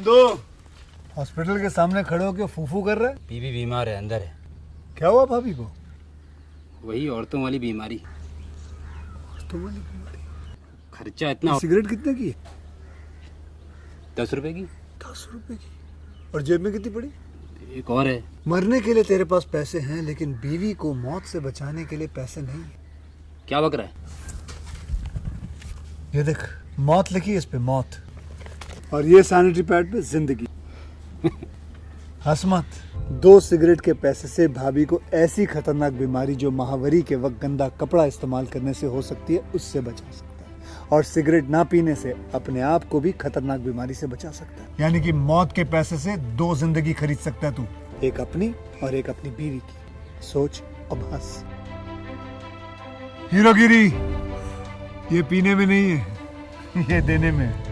दो। हॉस्पिटल के सामने खड़े होकर फूफू कर रहे। बीवी बीमार है, अंदर है। क्या हुआ भाभी को? वही औरतों वाली बीमारी। औरतों वाली बीमारी? खर्चा इतना। सिगरेट कितने की है? 10 रुपए की। 10 रुपए की? और जेब में कितनी पड़ी? एक और है। मरने के लिए तेरे पास पैसे हैं, लेकिन बीवी को मौत से बचाने के लिए पैसे नहीं है। क्या बक रहा है? ये देख, मौत लिखी है इस पे, मौत। और ये सैनिटरी पैड पे जिंदगी। हंस मत। 2 सिगरेट के पैसे से भाभी को ऐसी खतरनाक बीमारी जो महावरी के वक्त गंदा कपड़ा इस्तेमाल करने से हो सकती है, उससे बचा सकता है। और सिगरेट ना पीने से अपने आप को भी खतरनाक बीमारी से बचा सकता है। यानी कि मौत के पैसे से 2 जिंदगी खरीद सकता है तू, एक अपनी और एक अपनी बीवी की। सोच, अब हंस। हीरोगिरी ये पीने में नहीं है, ये देने में है।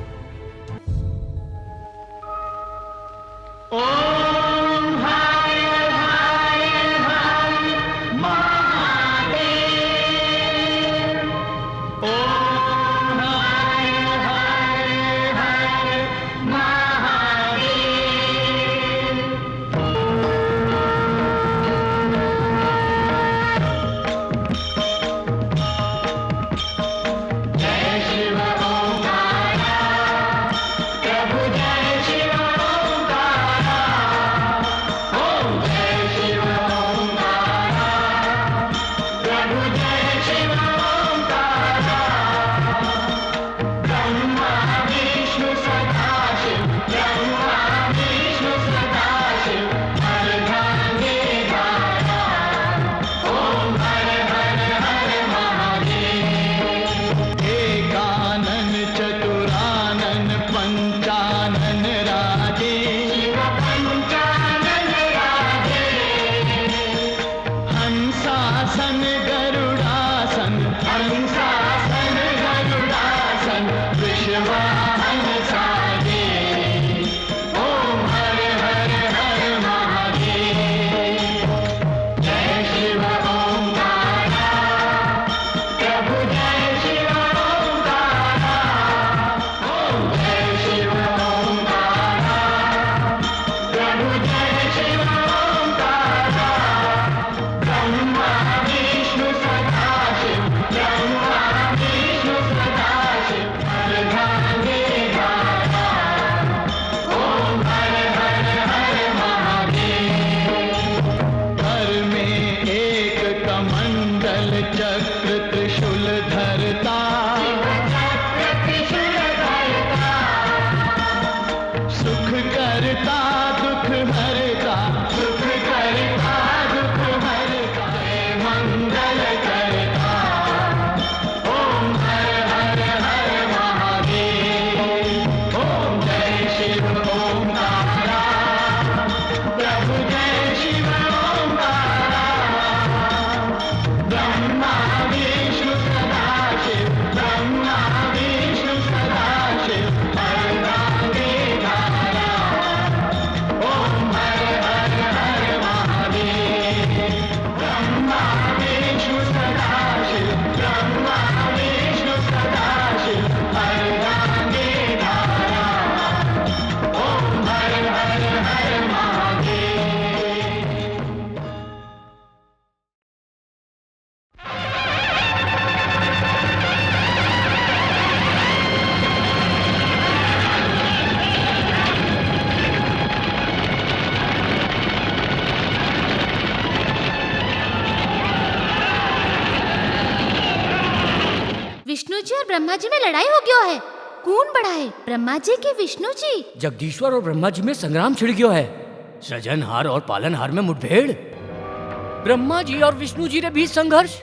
विष्णु जी और ब्रह्मा जी में लड़ाई हो गयो है। कौन बड़ा है, ब्रह्मा जी की विष्णु जी? जगदीश्वर और ब्रह्मा जी में संग्राम छिड़ गयो है। सृजनहार और पालनहार में मुठभेड़। ब्रह्मा जी और विष्णु जी ने भी संघर्ष।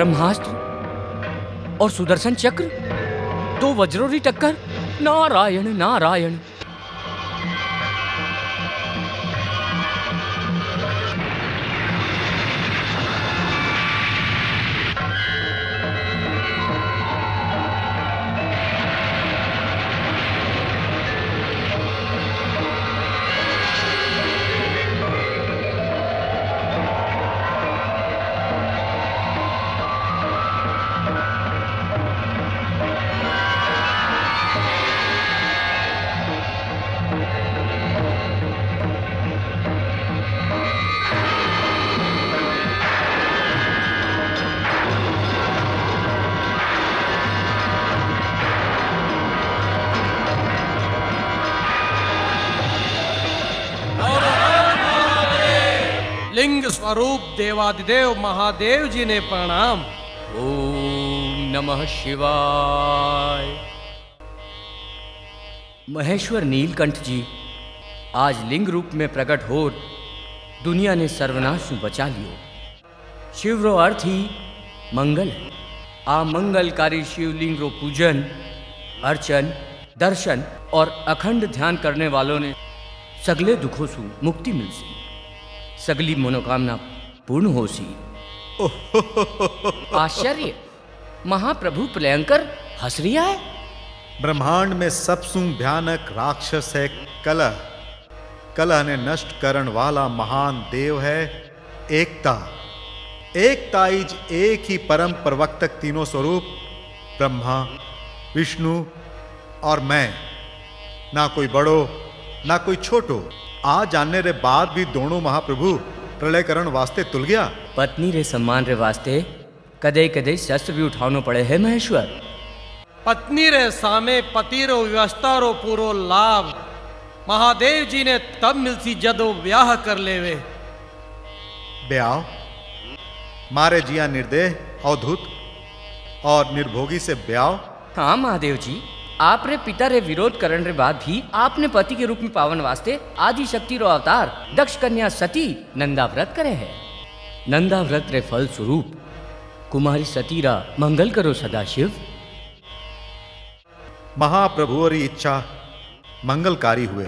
ब्रह्मास्त्र और सुदर्शन चक्र, दो वज्रों की टक्कर। नारायण नारायण। लिंग स्वरूप देवादिदेव महादेव जी ने प्रणाम। ओम नमः शिवाय। महेश्वर नीलकंठ जी आज लिंग रूप में प्रकट हो दुनिया ने सर्वनाश से बचा लियो। शिव रो अर्थ ही मंगल है। आ मंगलकारी शिवलिंग रो पूजन, अर्चन, दर्शन और अखंड ध्यान करने वालों ने सगले दुखों से मुक्ति मिल सी, सगली मनोकामना पूर्ण हो सी। आश्चर्य, महाप्रभु प्रलयंकर हंस रिया है। ब्रह्मांड में सबसु भयानक राक्षस है कलह। कलह ने नष्ट करण वाला महान देव है एकता। एकता इज एक ही परम प्रवक्तक तीनों स्वरूप ब्रह्मा, विष्णु और मैं। ना कोई बड़ो ना कोई छोटो। आ जानने रे बाद भी दोनों महाप्रभु प्रलय करण वास्ते तुल गया। पत्नी रे सम्मान रे वास्ते कदे कदे शस्त्र भी उठानो पड़े है महेश्वर। पत्नी रे सामे पति रो व्यवस्था रो पूरो लाभ महादेव जी ने तब मिलसी जदो ब्याह कर लेवे। ब्याह मारे जिया निर्देह अवधूत और निर्भोगी से ब्याह। हाँ महादेव जी, आप रे पिता रे विरोध करने रे बाद भी आपने पति के रूप में पावन वास्ते आदि शक्ति रो अवतार दक्ष कन्या सती नंदा व्रत करे है। नंदा व्रत रे फल स्वरूप कुमारी सती रा मंगल करो सदाशिव। महाप्रभु और इच्छा मंगलकारी हुए।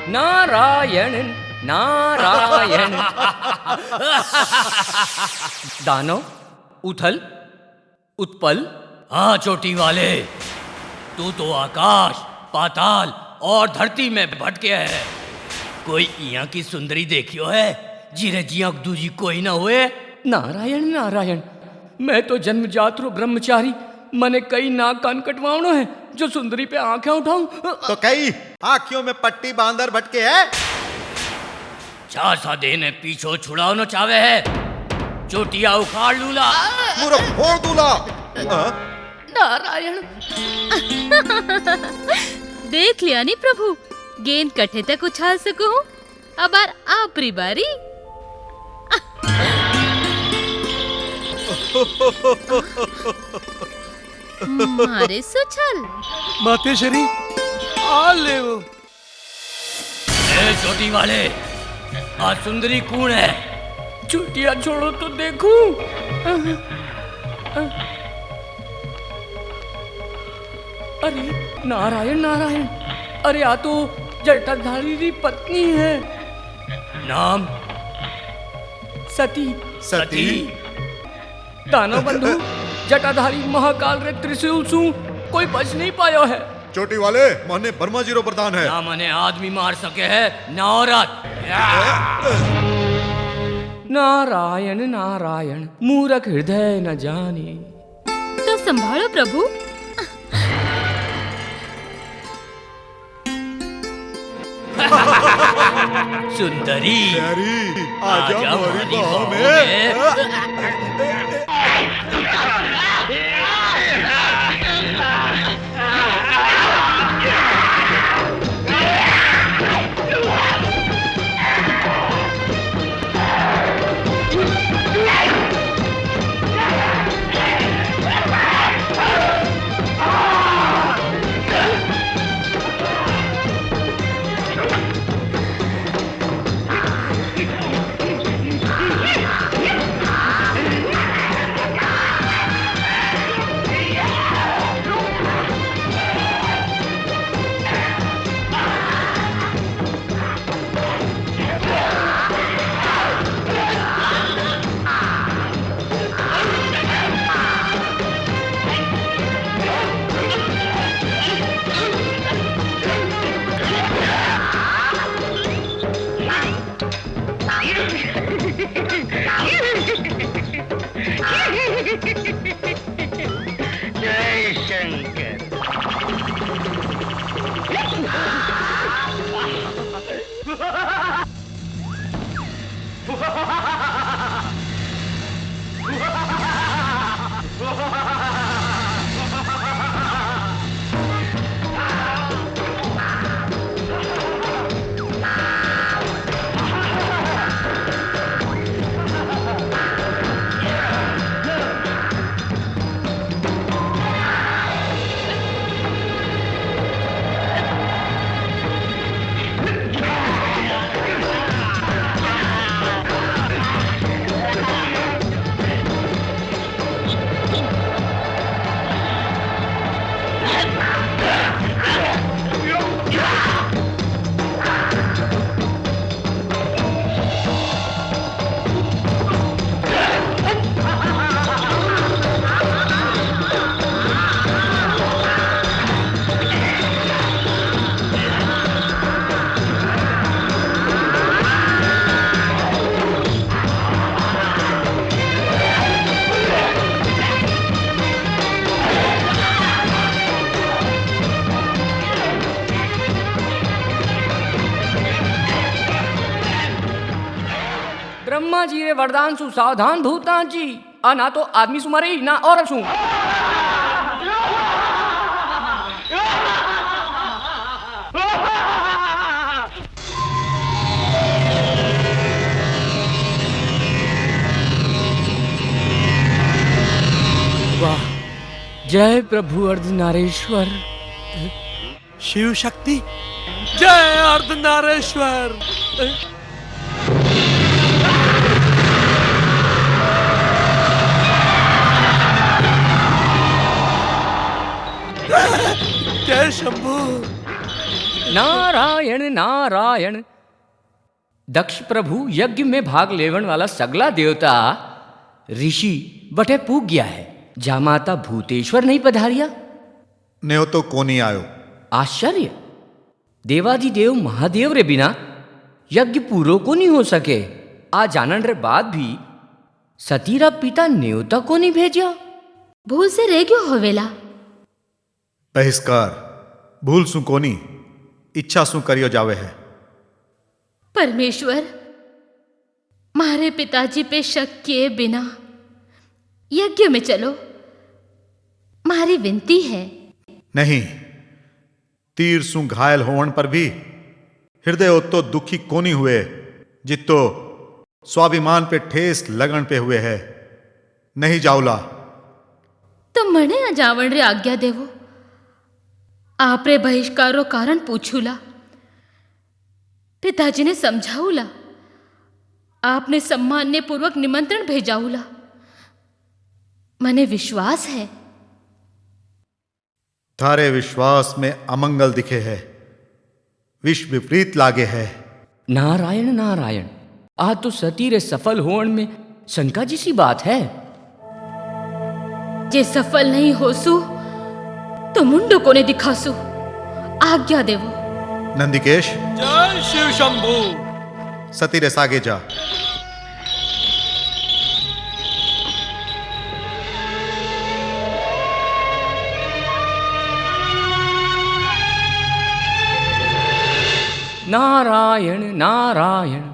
नारायण नारायण। दानव, उथल, उत्पल। हाँ चोटी वाले, तू तो आकाश, पाताल और धरती में भटके है। कोई यहाँ की सुंदरी देखियो है जिरे जिया दूजी कोई ना हुए। नारायण नारायण। मैं तो जन्मजात रो ब्रह्मचारी, मने कई नाक कान कटवानो है जो सुंदरी पे आंखें उठाऊं। तो कई आंखियों में पट्टी बांधर भटके है। छा देने पीछो छुड़ाओ न चावे है। चोटिया उखाड़ लूला। पूरा फोड़ दूला। नारायण। देख लिया नी प्रभु, गेंद कट्ठे तक उछाल सकूं। अब आपरी बारी। मारे सुछल। माते शरी आ ले वो। ए चोटी वाले, आज सुंदरी कौन है? चुटिया छोड़ो तो देखूं। अरे नारायण नारायण। अरे आ तो जटाधारी की पत्नी है। नाम सती। सती। दानव बंधु, जटाधारी महाकाल रे त्रिशूल सु कोई बच नहीं पायो है। चोटी वाले माने वर्मा जीरो प्रधान है। ना मने आदमी मार सके है ना औरत। नारायण नारायण। मूरख हृदय न जाने। तो संभालो प्रभु। आजा सुंदरी, हमारी बाहों में। वरदान सु सावधान भूता जी, आ ना तो आदमी सु मरे ना और सु। वाह, जय प्रभु अर्धनारेश्वर। शिव शक्ति, जय अर्धनारेश्वर। जय शंभू। नारायण नारायण। दक्ष प्रभु यज्ञ में भाग लेवन वाला सगला देवता ऋषि बटे पूग गया है, जा माता भूतेश्वर नहीं पधारिया। न्यो तो कोनी आयो। आश्चर्य, देवादिदेव महादेव रे बिना यज्ञ पूरो को नहीं हो सके। आ जानन रे बाद भी सतीरा पिता न्योता को नहीं भेजा। भूल से रह गयो होवेला। बहिष्कार, भूल सु कोनी, इच्छा सु करियो जावे है। परमेश्वर, मारे पिताजी पे शक किए बिना यज्ञ में चलो, मारी विनती है। नहीं, तीर सु घायल होवन पर भी हृदय उतो दुखी कोनी हुए, जितो स्वाभिमान पे ठेस लगन पे हुए है। नहीं जाऊला। तो मने न जावण रे आज्ञा देवो। आप रे बहिष्कारो कारण पूछूला, पिताजी ने समझाऊला, आपने सम्मान्य पूर्वक निमंत्रण भेजाऊला। मने विश्वास है। थारे विश्वास में अमंगल दिखे है, विष विपरीत लागे है। नारायण नारायण, आ तो सती रे सफल होवन में शंका जैसी बात है। जे सफल नहीं होसु तो मुंडो कोने दिखासु, आज्ञा देवो। नंदिकेश, जय शिव शंभू। सती रे सागे जा। नारायण नारायण।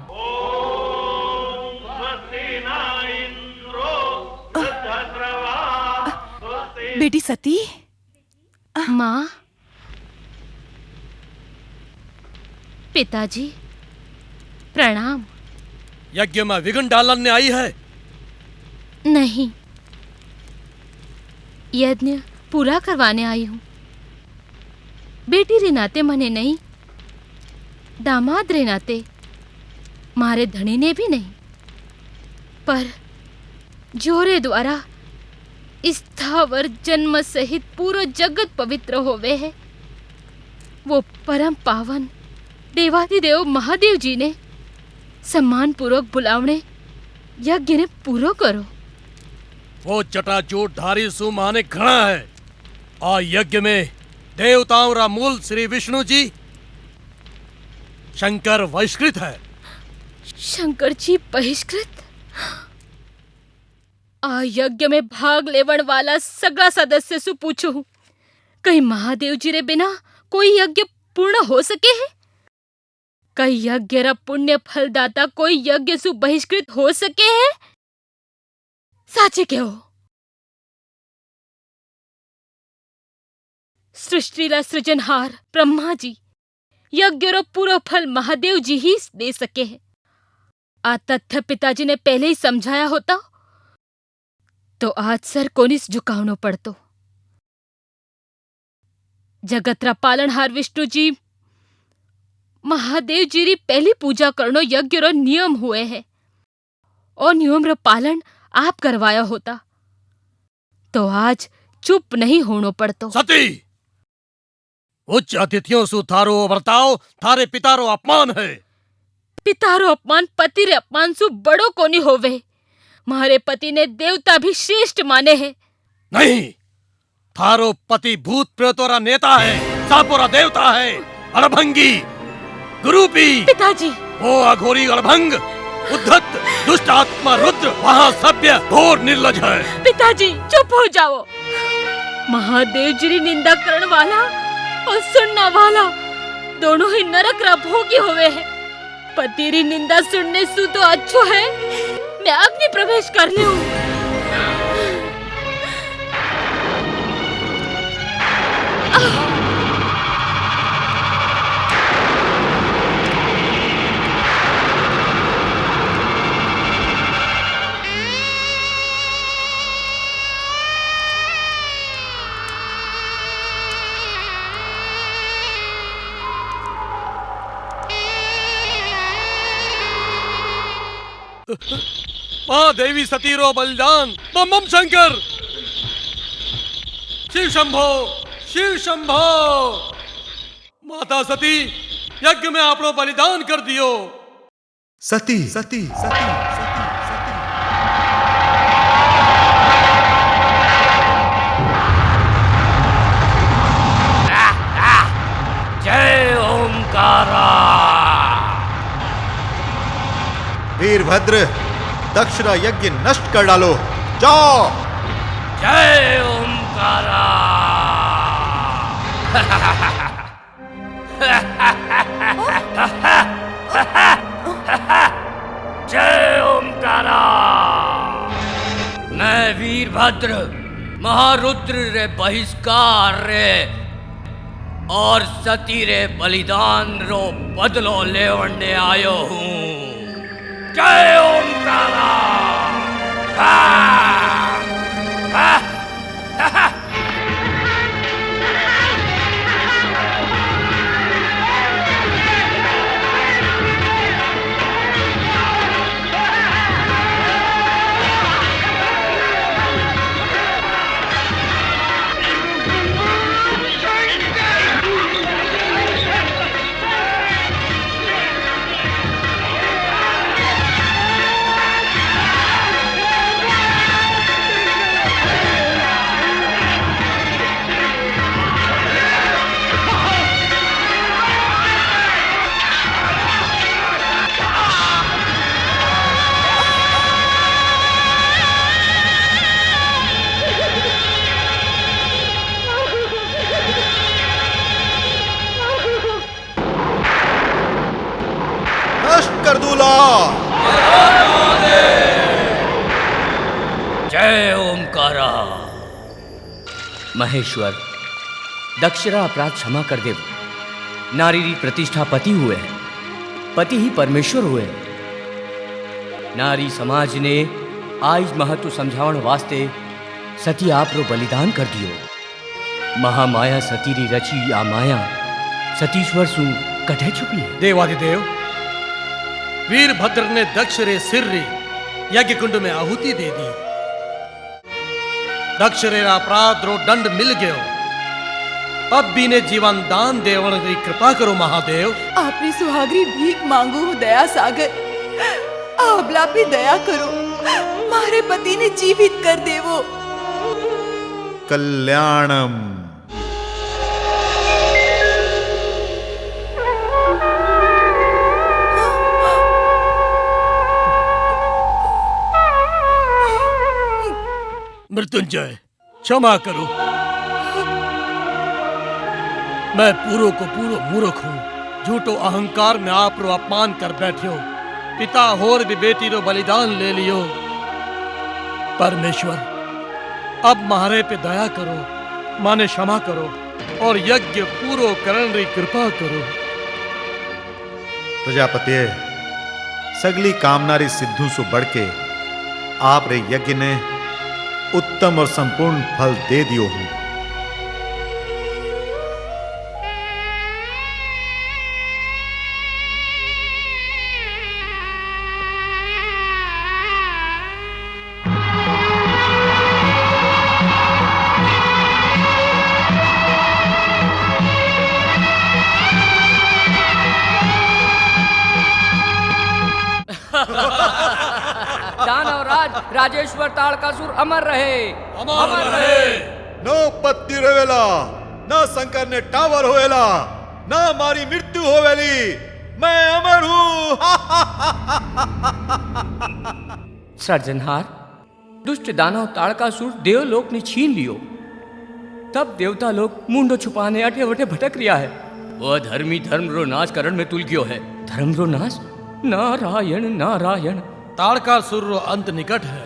बेटी सती, माँ, पिताजी प्रणाम। यज्ञ में विघ्न डालने आई है? नहीं, यज्ञ पूरा करवाने आई हूं। बेटी रे नाते मने नहीं, दामाद रे नाते मारे धनी ने भी नहीं, पर जोरे द्वारा स्थावर जन्म सहित पूरा जगत पवित्र होवे है, वो परम पावन देवादिदेव महादेव जी ने सम्मान पूर्वक बुलावने यज्ञ ने पूरो करो। वो जटाजूट धारी सुमाने घड़ा है। आ यज्ञ में देवताओं रा मूल श्री विष्णु जी शंकर बहिष्कृत है। शंकर जी बहिष्कृत? आ यज्ञ में भाग लेवन वाला सगला सदस्य सु पूछू, कहीं महादेव जी रे बिना कोई यज्ञ पूर्ण हो सके है? कई यज्ञ रा पुण्य फलदाता कोई यज्ञ सु बहिष्कृत हो सके है? साचे कहो। सृष्टि रा सृजनहार ब्रह्मा जी यज्ञ रो पूरा फल महादेव जी ही दे सके है। आ तथ्य पिताजी ने पहले ही समझाया होता तो आज सर कोनिस झुकावनो पड़तो। जगत रा पालनहार विष्णु जी महादेव जी री पहली पूजा करनो यज्ञ रो नियम हुए है, और नियम रो पालन आप करवाया होता तो आज चुप नहीं होनो पड़तो। सती, उच्च अतिथियों सु थारो बर्ताव थारे पितारो अपमान है। पितारो अपमान पति रे अपमान सु बड़ो कोनी होवे। मारे पति ने देवता भी श्रेष्ठ माने है। नहीं, थारो पति भूत प्रेतोरा नेता है, सापोरा देवता है, अड़भंगी गुरुपी। पिताजी, वो अघोरी अड़भंग उद्धत दुष्ट आत्मा रुद्र वहाँ सभ्य घोर निर्लज है। पिताजी चुप हो जाओ। महादेव जी री निंदा करने वाला और सुनने वाला दोनों ही नरक रा भोगी होवे है। पति री निंदा सुनने सु तो अच्छो है मैं अग्नि प्रवेश कर लूं। महादेवी सती रो बलिदान, बम बम शंकर। शिव शंभो, शिव शंभो। माता सती यज्ञ में आपनो बलिदान कर दियो। सती सती सती सती सती। जय ओमकारा। वीरभद्र, दक्षरा यज्ञ नष्ट कर डालो, जाओ। जय ओमकारा। जय ओमकारा। मैं वीरभद्र महारुद्र रे बहिष्कार रे और सती रे बलिदान रो बदलो लेवने आयो हूँ। जय ओमकारा। कर दूला। जय ओमकारा। महेश्वर, दक्षरा अपराध क्षमा कर देव। नारी री प्रतिष्ठा पति हुए है, पति ही परमेश्वर हुए। नारी समाज ने आज महत्व समझावन वास्ते सती आप रो बलिदान कर दियो। महामाया सती री रची आ माया सतीश्वर सु कठे छुपी है। देवादिदेव, वीरभद्र ने दक्ष रे सिर री यज्ञ कुंड में आहुति दे दी। दक्ष रे अपराध रो दंड मिल गयो। अब भी ने जीवन दान देवन की कृपा करो महादेव। आपने सुहागरी भीख मांगो दया सागर। आबला पे दया करो, मारे पति ने जीवित कर देवो। कल्याणम। मृत्युंजय, क्षमा करो। मैं पूरो को पूरो मूर्ख हूँ। झूठो अहंकार में आप रो अपमान कर बैठो। पिता होर भी बेटी रो बलिदान ले लियो। परमेश्वर, अब मारे पे दया करो, माने क्षमा करो और यज्ञ पूरो करण री कृपा करो। प्रजापति, सगली कामनारी सिद्धू सु बढ़ के आप रे यज्ञ ने उत्तम और संपूर्ण फल दे दियो हूं। दानवराज राजेश्वर ताड़कासुर अमर रहे। अमर रहे। नो पत्ती रोवेला, ना शंकर ने टावर होवेला, ना मारी मृत्यु होवेली। मैं अमर हूं। सृजनहार, दुष्ट दानव ताड़कासुर देवलोक ने छीन लियो। तब देवता लोग मुंडो छुपाने अटे वटे भटक रिया है। वह धर्मी धर्म रो नाश करण में तुल गयो है। धर्म रो नाश? नारायण नारायण। ताड़कासुर रो अंत निकट है।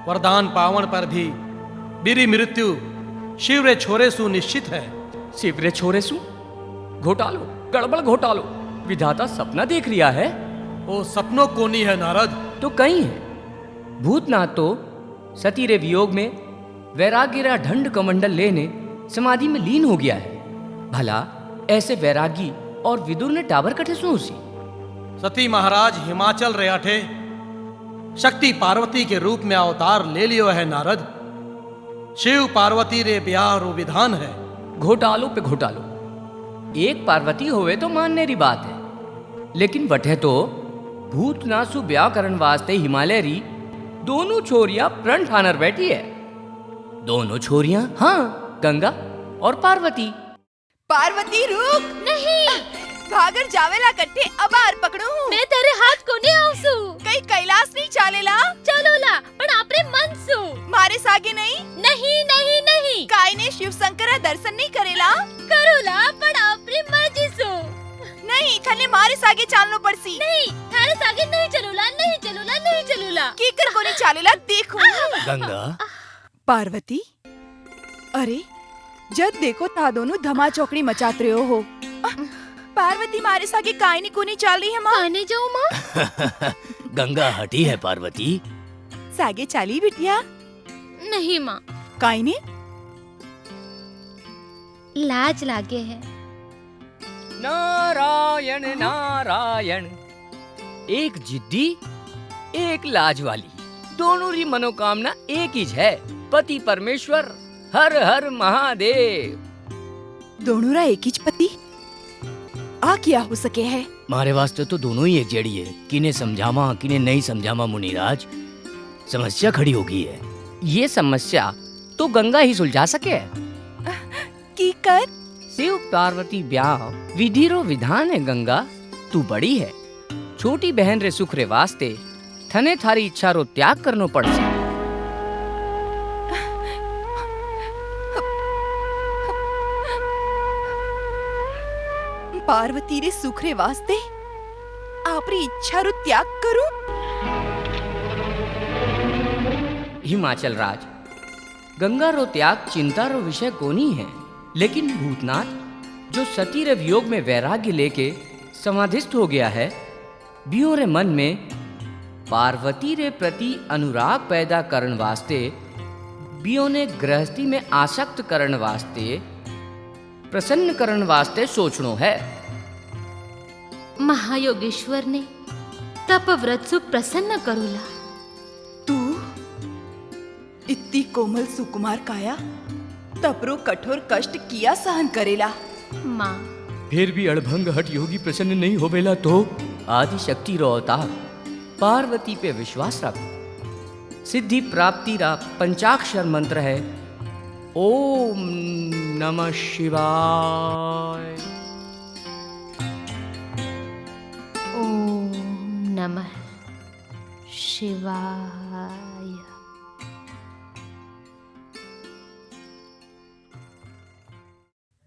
वरदान पावन पर भी बीरी मृत्यु शिव रे छोरे सु निश्चित है। शिवरे छोरे सु घोटालो, गड़बड़ घोटालो। विधाता सपना देख रिया है। ओ सपनों कोनी है नारद। तो कहीं है। भूतनाथ तो सती रे वियोग में वैराग्य रा ढंड कमंडल लेने समाधि में लीन हो गया है। भला ऐसे वैरागी और विदुर ने टावर कटे सो उसी। सती महाराज हिमाचल रे अठे शक्ति पार्वती के रूप में अवतार ले लियो है नारद। शिव पार्वती रे ब्याह रो विधान है। घोटालो पे घोटालो। एक पार्वती होवे तो मानने री बात है, लेकिन वठे तो भूतनासु ब्याह करन वास्ते हिमालय री दोनों छोरियां प्रण ठानर बैठी है। दोनों छोरियां, हाँ, गंगा और पार्वती। पार्वती रुक। नहीं, भागर जावेला कट्टे अबार पकड़ू। मैं तेरे हाथ को नहीं आवसू। कई कैलाश नहीं चालेला। चलोला, पण आपरे मन सु। मारे सागे नहीं। नहीं नहीं नहीं। काय ने शिव शंकर दर्शन नहीं करेला। करोला, पण आपरी मर्जी सु। नहीं, थने मारे सागे चालनो पड़सी। नहीं, थारे सागे नहीं चलोला, नहीं चलोला, नहीं चलोला। कीकर को नहीं चालेला देखो। गंगा, पार्वती, अरे जब देखो ता दोनों धमा चौकड़ी मचात रहे हो। पार्वती मारे सागे काय ने को नहीं चाल रही है माँ। आने जाओ माँ। गंगा हटी है पार्वती। सागे चाली बिटिया। नहीं माँ, काय ने लाज लागे है। नारायण नारायण। एक जिद्दी, एक लाज वाली। दोनों की मनोकामना एक ही है। पति परमेश्वर, हर हर महादेव। दोनों रा एक ही पति आ क्या हो सके है। मारे वास्ते तो दोनों ही एक जड़ी है। किने समझामा किने नहीं समझामा मुनिराज। समस्या खड़ी हो गई है। ये समस्या तो गंगा ही सुलझा सके। की कर शिव पार्वती ब्याह विधि रो विधान है। गंगा तू बड़ी है, छोटी बहन रे सुख रे वास्ते थने थारी इच्छा रो त्याग करनो पड़से। पार्वती रे सुख रे वास्ते आपरी इच्छा रो त्याग करूं। हिमाचल राज, गंगा रो त्याग चिंता रो विषय कोनी है, लेकिन भूतनाथ जो सती रे वियोग में वैराग्य लेके समाधिस्थ हो गया है, बियों रे मन में पार्वती रे प्रति अनुराग पैदा करन वास्ते, बियों ने गृहस्थी में आसक्त करन वास्ते, प्रसन्न करन वास्ते सोचनो है। महायोगेश्वर ने तप व्रत सु प्रसन्न करूला। तू इतनी कोमल सुकुमार काया तपरो कठोर कष्ट किया सहन करेला। माँ, फिर भी अड़भंग हट योगी प्रसन्न नहीं होवेला तो आदि शक्ति रो अवतार पार्वती पे विश्वास रख। सिद्धि प्राप्ति रा पंचाक्षर मंत्र है ओम नमः शिवाय। ओम नमः शिवाय।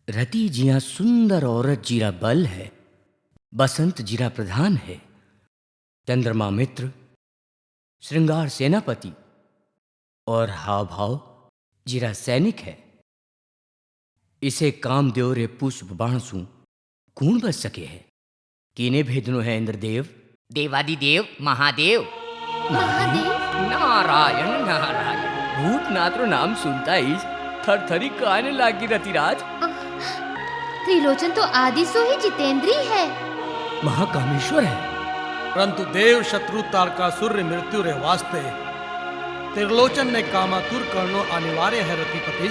रति जिया सुंदर औरत जीरा बल है, बसंत जीरा प्रधान है, चंद्रमा मित्र, श्रृंगार सेनापति और हाव भाव जीरा सैनिक है। इसे कामदेव रे पुष्प बाणसू कौन बच सके है। किने भेजनो है इंद्रदेव, देवादिदेव महादेव। महादेव, नारायण नारायण। भूतनाथ रो नाम सुनता ही थरथरी काने लागी रतिराज। त्रिलोचन तो आदि सो ही जितेंद्री है। महाकामेश्वर है। परंतु देव शत्रु तारकासुर रे मृत्यु रे वास्ते त्रिलोचन ने कामातुर करनो अनिवार्य है रतिपति।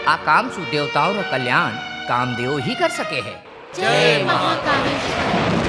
आकांक्षु देवताओं रो कल्याण कामदेव ही कर सके है। जय महाकामेश्वर।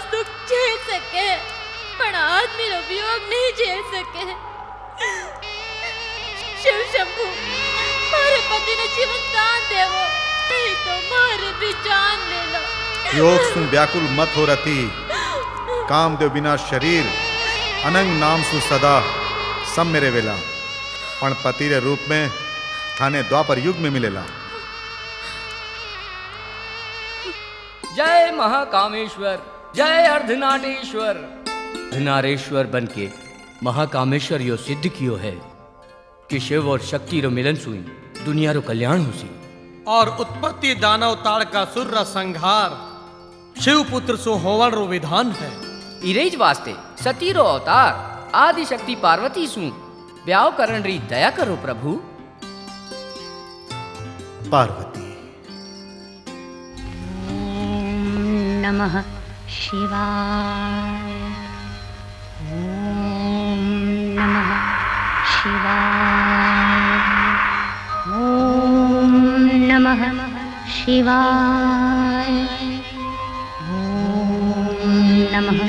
सुख झेल सके पण आदमी रो वियोग नहीं झेल सके। शिव शंभु मारे पति ने जीवन दान देवो, नहीं तो मारे भी जान ले लो। योग सुन व्याकुल मत हो रती, कामदेव बिना शरीर अनंग नाम सु सदा सब मेरे वेला, पण पति रे रूप में थाने द्वापर युग में मिलेला। जय महाकामेश्वर, जय अर्धनारीश्वर। अर्धनारीश्वर बन के महाकामेश्वर यो सिद्ध कियो है कि शिव और शक्ति रो मिलन सुई दुनिया रो कल्याण होसी। और उत्पत्ति दानव ताड़का सुर संहार शिव पुत्र सो होवन रो विधान है। इरेज वास्ते सती रो अवतार आदि शक्ति पार्वती सु ब्याह करण री दया करो प्रभु। पार्वती नमः शिवाय। ओम नमः शिवाय। ओम नमः शिवाय। ओम नमः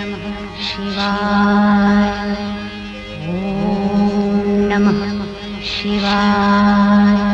शिवाय। ओम नमः शिवाय।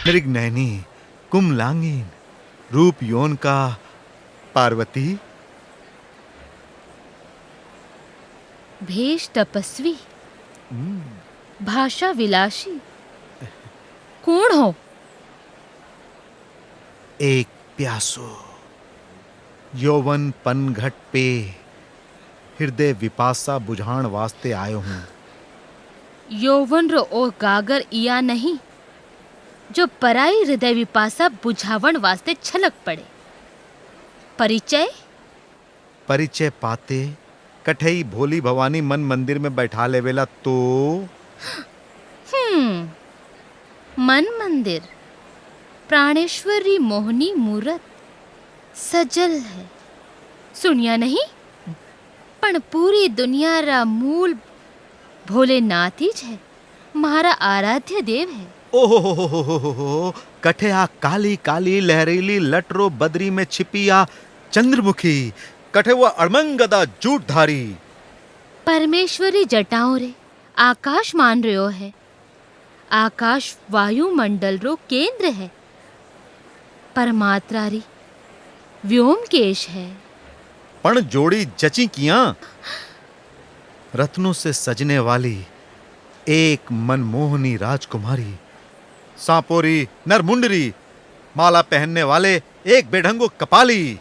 मृगनयनी कुमलांगीन रूप यौन का पार्वती। भेष तपस्वी, भाषा विलासी, कौन हो? एक प्यासो यौवन पनघट पे हृदय विपासा बुझाण वास्ते आयो हूं। यौवन रो ओ गागर इया नहीं जो पराई हृदय विपासा बुझावन वास्ते छलक पड़े। परिचय? परिचय पाते कठई भोली भवानी मन मंदिर में बैठा लेवेला तो मन मंदिर प्राणेश्वरी मोहनी मूरत सजल है, सुनिया नहीं? पण पूरी दुनिया रा मूल भोलेनाथ ही है, महारा आराध्य देव है। ओहो कठे आ काली काली लहरीली लटरो बदरी में छिपी आ चंद्रमुखी, कठे वो अड़मंगदा जूठधारी। परमेश्वरी जटाओं रे आकाश मान रयो है। आकाश वायुमंडल रो केंद्र है। परमात्रा री व्योमकेश है। पण जोड़ी जची किया रत्नों से सजने वाली एक मनमोहनी राजकुमारी, सांपोरी नरमुंडरी, माला पहनने वाले एक बेढंगो कपाली।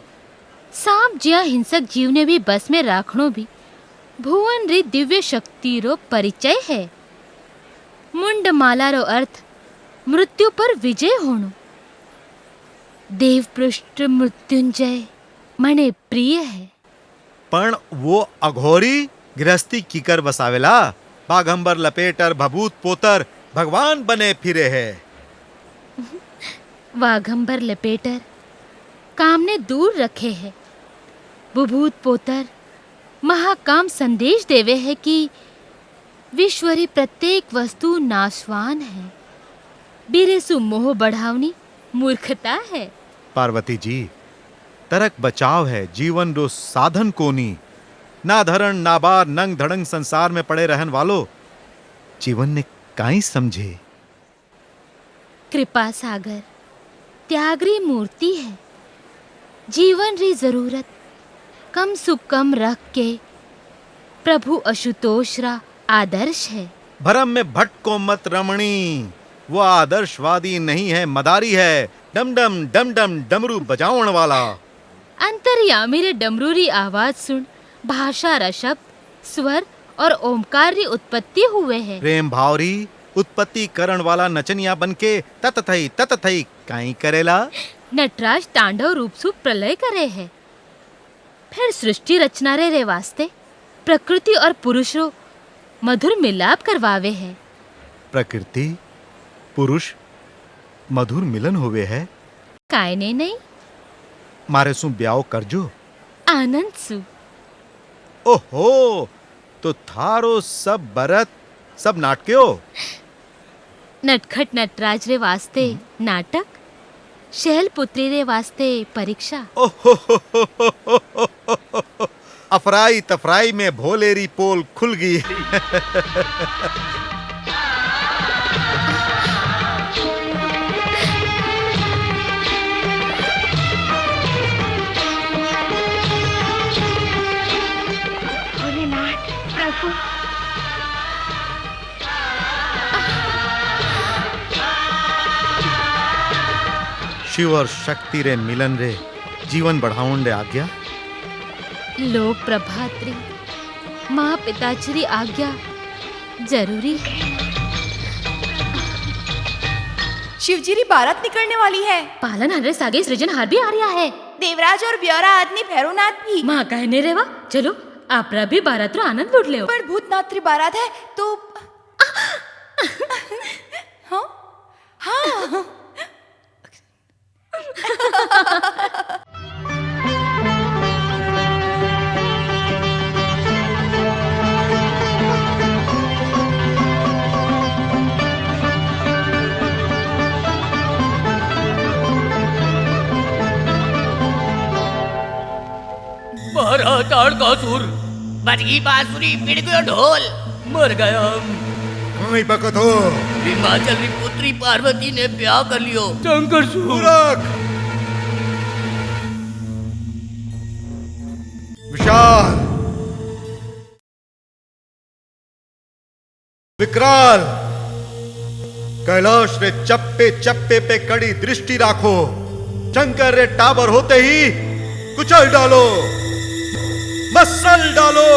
सांप जिया हिंसक जीव ने भी बस में राखणो भी भुवन री दिव्य शक्ति रो परिचय है। मुंड माला रो अर्थ मृत्यु पर विजय होनो। देवपृष्ठ मृत्युंजय मने प्रिय है। पण वो अघोरी गृहस्थी कीकर बसावेला, बाघंबर लपेटर भभूत पोतर भगवान बने फिरे है। वाघंबर लपेटर काम ने दूर रखे है। बुभूत पोतर महाकाम संदेश देवे है कि विश्वरी प्रत्येक वस्तु नाशवान है। बिरेसु मोह बढ़ावनी मूर्खता है। पार्वती जी तरक बचाव है जीवन रो साधन कोनी। ना धरण ना बार नंग धड़ंग संसार में पड़े रहन वालो जीवन ने काई समझे। कृपा सागर त्यागरी मूर्ति है, जीवन री जरूरत कम सु कम रख के प्रभु अशुतोष रा आदर्श है। भरम में भटको मत रमणी, वो आदर्शवादी नहीं है, मदारी है, डम डम डम डम डमरू बजावण वाला। अंतर्यामी रे डमरू री आवाज सुन भाषा रा शब्द स्वर और ओमकार री उत्पत्ति हुए है। प्रेम भावरी उत्पत्ति करण वाला नचनिया बनके ततथई काई करेला। नटराज तांडव रूप सु प्रलय करे है, फिर सृष्टि रचना रे वास्ते प्रकृति और पुरुष रो मधुर मिलाप करवावे है। प्रकृति पुरुष मधुर मिलन होवे है। कायने नहीं मारे सु ब्याह करजो। आनंद सु। ओहो, तो थारो सब बरत सब नाटक्यो। नटखट नटराज रे वास्ते नाटक, शैलपुत्री रे वास्ते परीक्षा। ओहो, अफराई तफराई में भोलेरी पोल खुल गई। भोलेनाथ प्रभु। शिव और शक्ति रे मिलन रे जीवन बढ़ाउन रे आज्ञा। लोक प्रभात्री माँ पिताश्री आज्ञा जरूरी है। शिवजी री बारात निकलने वाली है। पालन हरे सागे सृजनहार भी आ रहा है। देवराज और ब्योरा आदमी भैरवनाथ भी। माँ कहने रे वाह, चलो आपरा भी बारात रो आनंद लूट ले। पर भूतनाथ री बारात है तो हाँ हाँ महाराज ताड़कासुर, बज गई बांसुरी, पिट गयो ढोल। मर गया। नहीं बकत हो। हिमाचल की पुत्री पार्वती ने ब्याह कर लियो। शंकरसुर, विशाल, विकराल, कैलाश रे चप्पे चप्पे पे कड़ी दृष्टि राखो। शंकर रे टावर होते ही कुचल डालो, मसल डालो।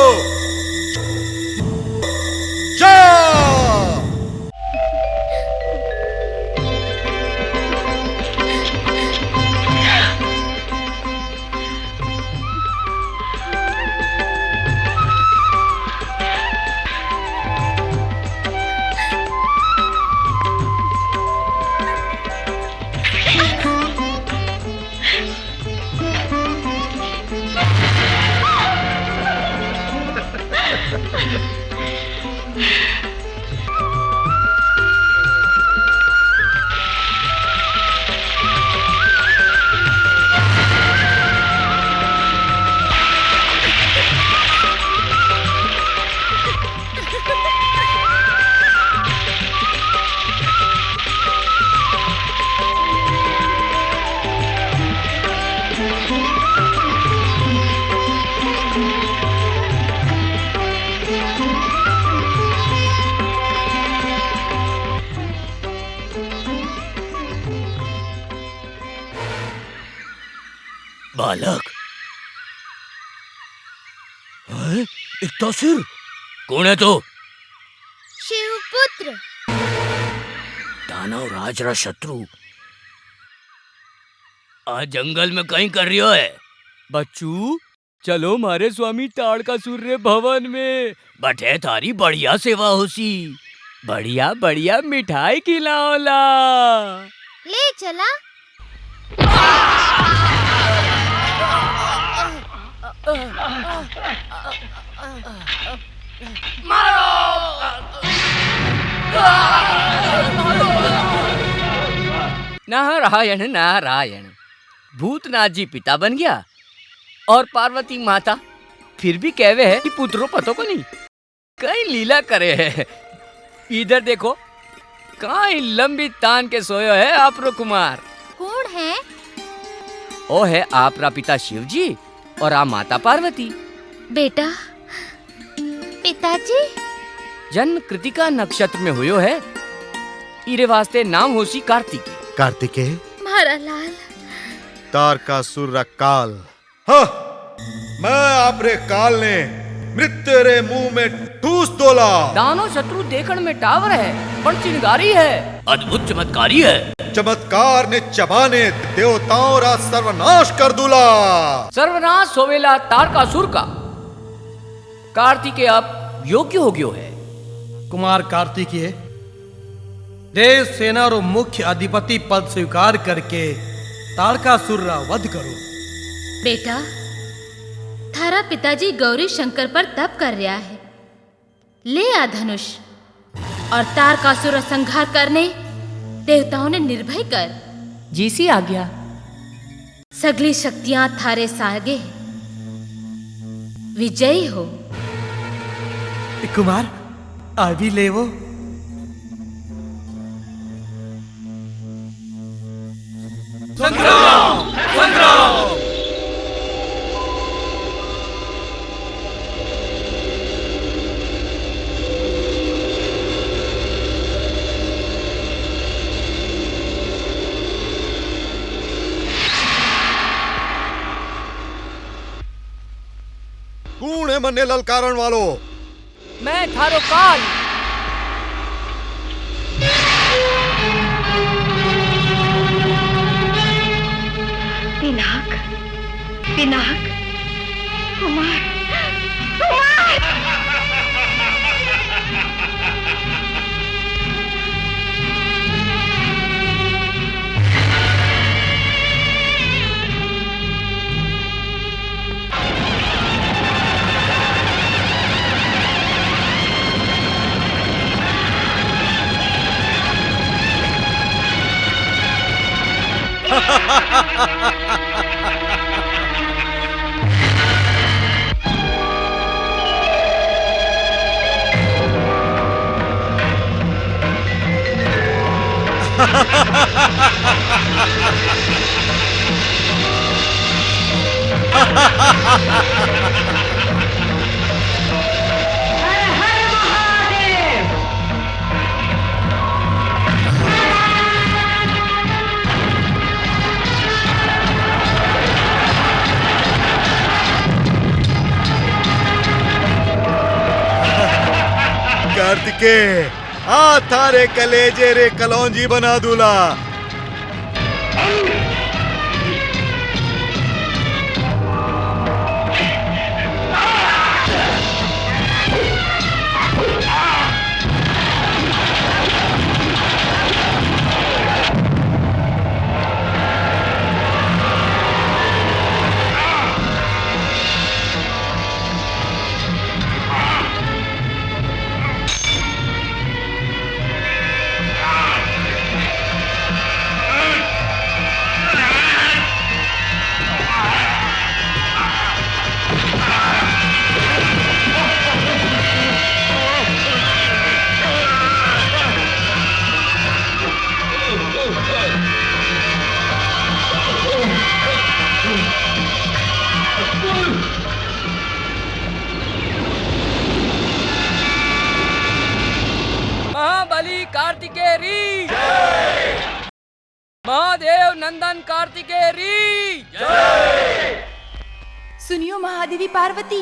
जा बालक, इतना सिर कौन है तो? शिवपुत्र। दानव राज रा शत्रु आज जंगल में कहीं कर रियो है। बच्चू, चलो मारे स्वामी ताड़कासुर रे भवन में। बटे थारी बढ़िया सेवा होसी। बढ़िया बढ़िया मिठाई खिलाओला। ले चला। नारायण नारायण। भूतनाथ जी पिता बन गया और पार्वती माता फिर भी कहवे है कि पुत्रो पतो को नहीं। कई लीला करे है। इधर देखो, कहाँ लंबी तान के सोयो है आपरो कुमार। कौन है? ओ है आपरा पिता शिव जी और आ माता पार्वती। बेटा, पिताजी। जन्म कृतिका नक्षत्र में हुयो है। इरे वास्ते नाम होसी कार्तिकी। कार्तिकेय मारा लाल। तारकासुर रा काल। हाँ, मैं आपरे काल ने मृत्यु रे मुंह में ठूस दोला। दानो शत्रु देखण में टावर है, पर चिंगारी है। अद्भुत चमत्कारी है। चमत्कार ने चबाने देवताओं रा सर्वनाश कर दूला। सर्वनाश होवेला तारकासुर का। कार्तिकेय अब योग्य हो गयो है। कुमार कार्तिकेय, देव सेना रो मुख्य अधिपति पद स्वीकार करके तारकासुर रा वध करो। बेटा, थारा पिताजी गौरी शंकर पर तप कर रहा है। ले आ धनुष और तारकासुर का संहार करने देवताओं ने निर्भय कर। जी सी आ गया। सगली शक्तियां थारे सागे है। विजयी हो। कुमार, अभी ले वो। संग्राम संग्राम। कौन है मन्ने ललकारण वालो? मैं थारो काल। पिनाक, पिनाक, कुमार, कार्तिकेय, आ थारे कलेजे रे कलौंजी बना दूला। महाबली कार्तिकेय री जय। महादेव नंदन कार्तिकेय री जय। सुनियो महादेवी पार्वती,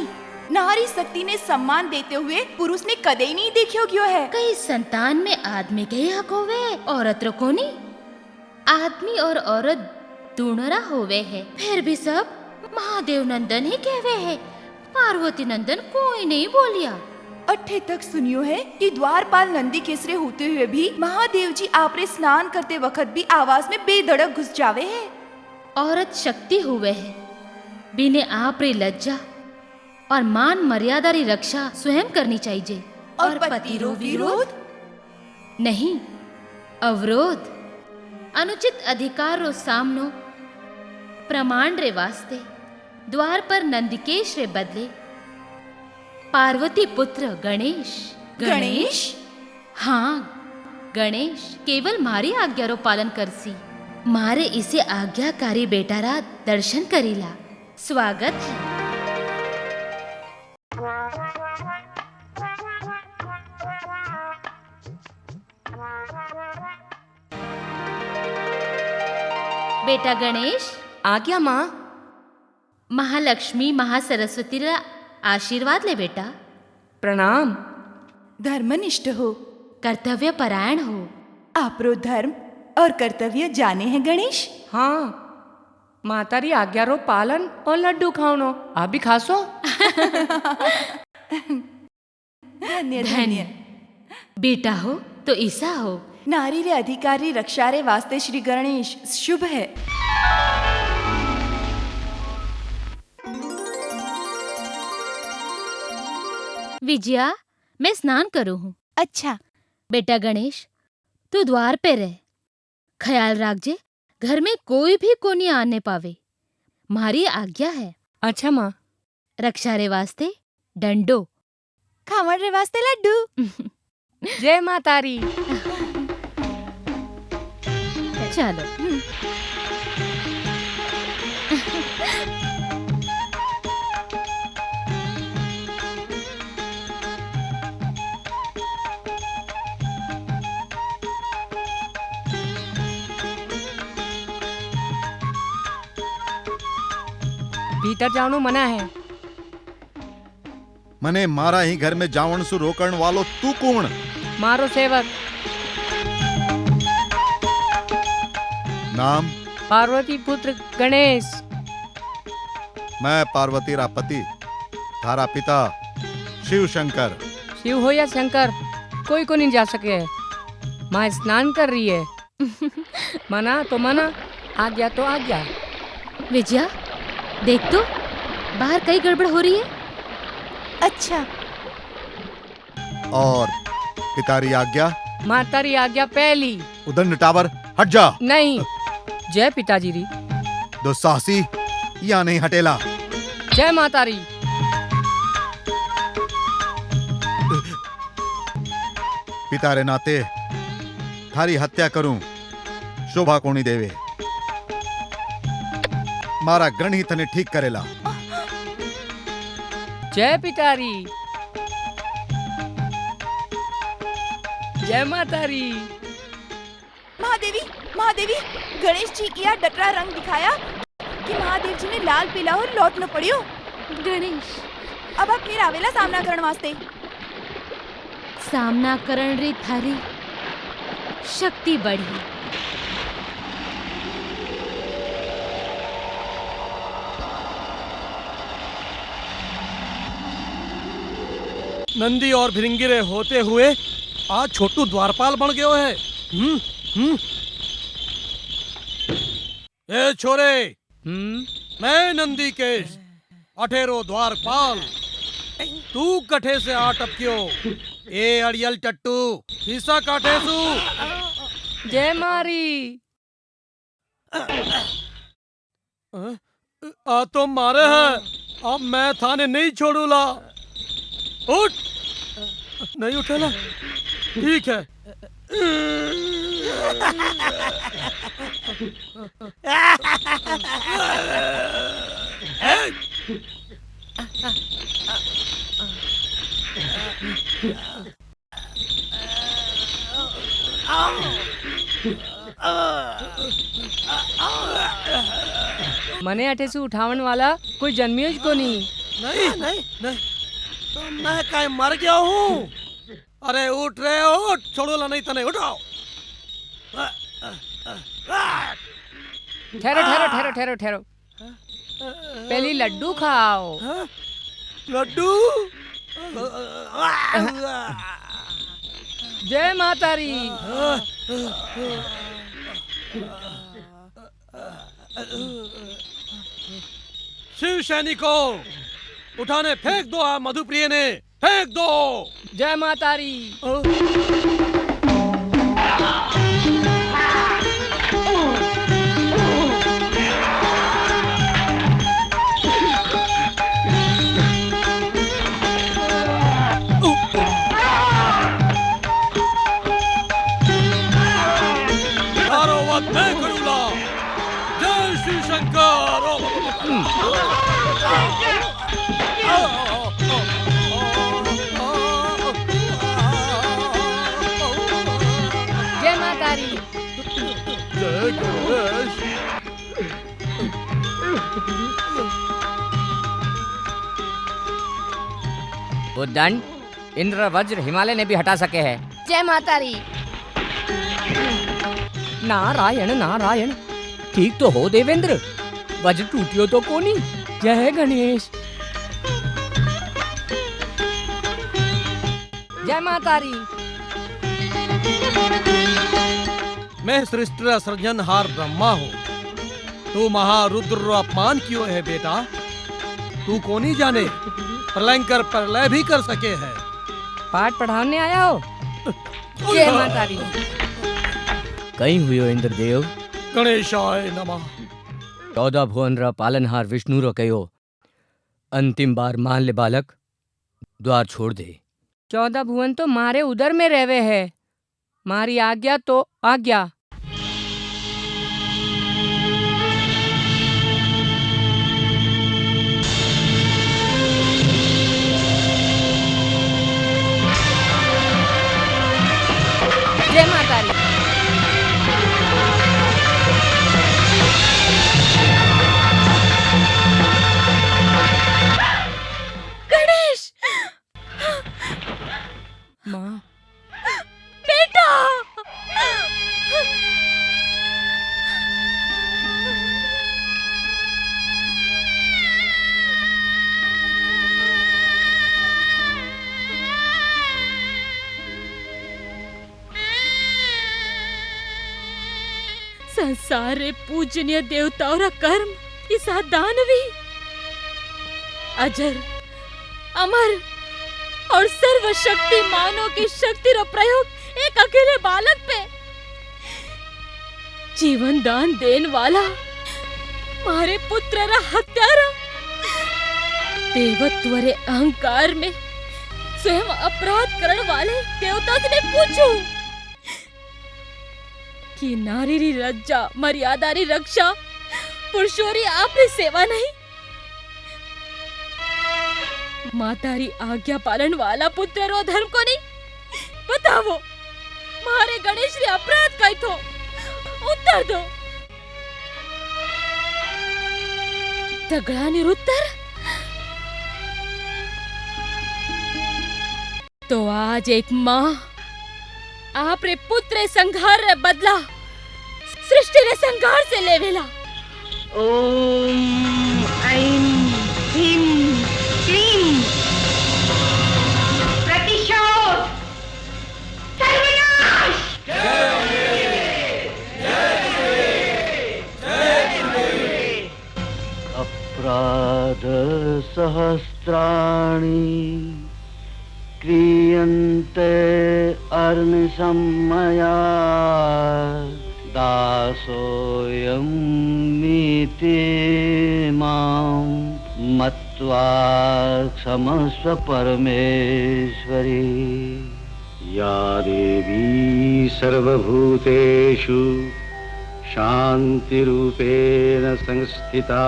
नारी शक्ति ने सम्मान देते हुए पुरुष ने कदे ही नहीं देखियो क्यों है। कई संतान में आदमी के ही हक होवे, औरत रो कोनी। आदमी और औरत दोनों होवे है, फिर भी सब महादेव नंदन ही कहवे है। पार्वती नंदन कोई नहीं बोलिया। अट्ठे तक सुनियो है कि द्वारपाल नंदी केसरे होते हुए भी महादेव जी आपरे स्नान करते वक्त भी आवाज में बेधड़क घुस जावे है। औरत शक्ति हुए है, बिने आप री लज्जा और मान मर्यादा री रक्षा स्वयं करनी चाहिए। और पति रो विरोध नहीं, अवरोध। अनुचित अधिकार रो सामनो प्रमाण रे वास्ते द्वार पर नंदिकेश रे बदले पार्वती पुत्र गणेश। गणेश? હા ગણેશ કેવલ મારી આજ્ઞારો પાલન કરસી. મારે ઇસે આજ્ઞાકારી બેટારા દર્શન કરેલા. સ્વાગત છે. बेटा गणेश आज्ञा माँ. महालक्ष्मी महासरस्वती रा आशीर्वाद ले बेटा. प्रणाम. धर्मनिष्ठ हो, कर्तव्य परायण हो. आपरो धर्म और कर्तव्य जाने हैं गणेश. हाँ, मातारी आज्ञा रो पालन और लड्डू खाओ. आप भी खासो. धन्य धन्य धन्य. बेटा हो तो ईसा हो. नारी रे अधिकारी रक्षा रे वास्ते श्री गणेश शुभ है. विजया मैं स्नान करूँ हूँ. अच्छा. बेटा गणेश तू द्वार पे रह. ख्याल राखजे घर में कोई भी कोनी आने पावे. मारी आज्ञा है. अच्छा माँ. रक्षा रे वास्ते डंडो. खावण रे वास्ते लड्डू. जय मातारी. चलो. भीतर जानो मना है. मने मारा ही घर में जावण सु रोकण वालो तू कौन? मारो सेवक. नाम? पार्वती पुत्र गणेश. मैं पार्वती रा पति थारा पिता शिव शंकर. शिव हो या शंकर कोई को नहीं जा सके. माँ स्नान कर रही है. मना तो मना, आज्ञा तो आज्ञा. विजया देख तो बाहर कई गड़बड़ हो रही है. अच्छा. और पितारी आज्ञा? मातारी आज्ञा पहली. उदंड टावर हट जा. नहीं. जय पिताजी री. दुस्साहसी या नहीं हटेला. जय मातारी. पिता रे नाते थारी हत्या करूं शोभा कोनी देवे. मारा गण ही तने ठीक करेला. जय पितारी. जय मातारी. महादेवी महादेवी गणेश जी की यार डटरा रंग दिखाया कि महादेव जी ने लाल पीला और लौट न पड़ियो. गणेश अब आप फिर आवेला सामना करण वास्ते. सामना करण री थारी शक्ति बढ़ी. नंदी और भिरंगिरे होते हुए आज छोटू द्वारपाल बन गयो है. ए छोरे, मैं नंदी केश अठेरो द्वारपाल. तू कठे से आ टपक्यो. ए अड़ियल टट्टू खीसा काठे सू. जय मारी. आ तो मारे है. अब मैं थाने नहीं छोड़ूला. उठ. नहीं उठेला. ठीक है. मने अठे से उठावन वाला कोई जन्मियो को नहीं. नहीं नहीं नहीं. तो मैं काय मर गया हूँ. अरे उठ रहे उठ. छोड़ोला नहीं तने. उठाओ. ठहरो ठहरो ठहरो ठहरो ठहरो. पहली लड्डू खाओ. लड्डू. जय मातारी. शिव सैनिकों उठाने फेंक दो. आप मधुप्रिय ने फेंक दो. जय मातारी. शुरुआत मैं करूंगा। जय श्री शंकर। जय माता दी। जय गणेश। वो दंड इंद्र वज्र हिमालय ने भी हटा सके हैं। जय माता दी। नारायण नारायण, ठीक तो हो देवेंद्र, वज्र टूटियो तो कोनी। जय गणेश। जय माता दी। मैं सृष्टि सृजनहार ब्रह्मा हूँ। तू महारुद्र अपमान क्यों है बेटा? तू को नहीं जाने प्रलयंकर प्रलय भी कर सके है। पाठ पढ़ाने आया हो। जय माता दी। कहीं हुई हो इंद्रदेव। गणेशाय नमः। 14 भुवन रा पालनहार विष्णु रो कहो, अंतिम बार मान ले बालक, द्वार छोड़ दे। 14 भुवन तो मारे उदर में रहवे है, मारी आज्ञा तो आज्ञा। जय माता दी। गणेश, माँ, बेटा। संसार रे पूजनीय देवताओं रा कर्म इस दानवी अजर अमर और सर्वशक्ति मानव की शक्ति रो प्रयोग एक अकेले बालक पे जीवन दान देन वाला मारे पुत्र रा हत्यारा देवत्व रे अहंकार में स्वयं अपराध करण वाले देवता से पूछू कि नारी री लज्जा मर्यादा री रक्षा पुरुषों री आपरी सेवा नहीं। माता री आज्ञा पालन वाला पुत्र रो धर्म को नहीं बतावो। मारे गणेश री अपराध कई थो उत्तर दो। झगड़ा निरुत्तर तो आज एक माँ आप रे पुत्र संघार रे बदला सृष्टि रे संघार से लेवेला। ओम ऐं ह्रीं क्लीं प्रतिशोध सर्वनाश। अपराध सहस्राणि क्रियन्ते अहर्निशं मया दासोऽयं नीति मां मत्वा क्षमस्व परमेश्वरी। या देवी सर्वभूतेषु शान्तिरूपेण संस्थिता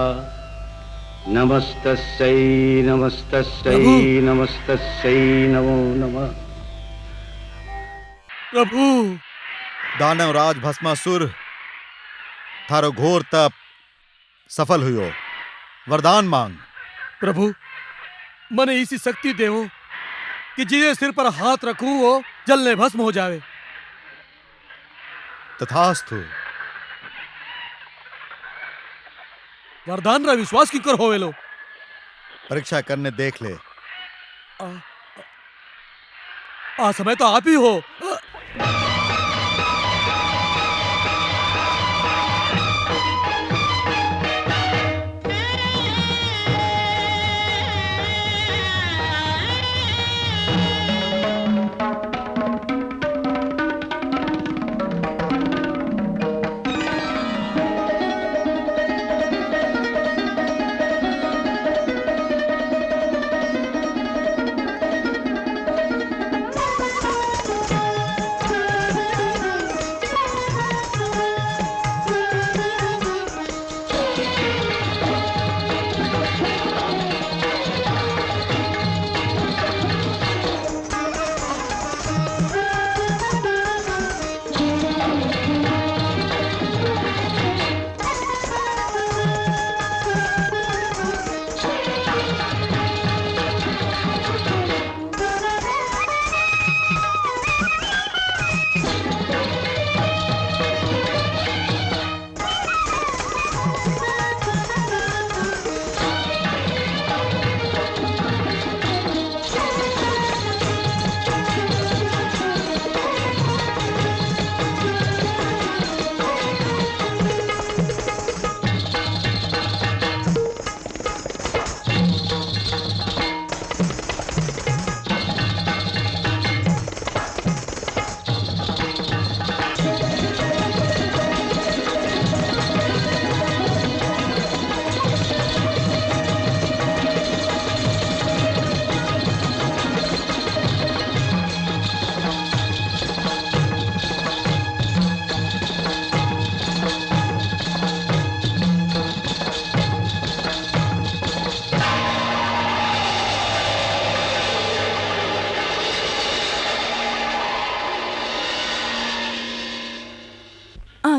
नमस्तस्यै नमस्तस्यै नमस्तस्यै नमो नमः। प्रभु दानवराज भस्मासुर, थारो घोर तप सफल हुयो। वरदान मांग। प्रभु मने इसी शक्ति देवो कि जिसे सिर पर हाथ रखूं वो जलने भस्म हो जावे। तथास्तु। वरदान रा विश्वास की कर होवे लो। परीक्षा करने देख ले। आ समय तो आप ही हो।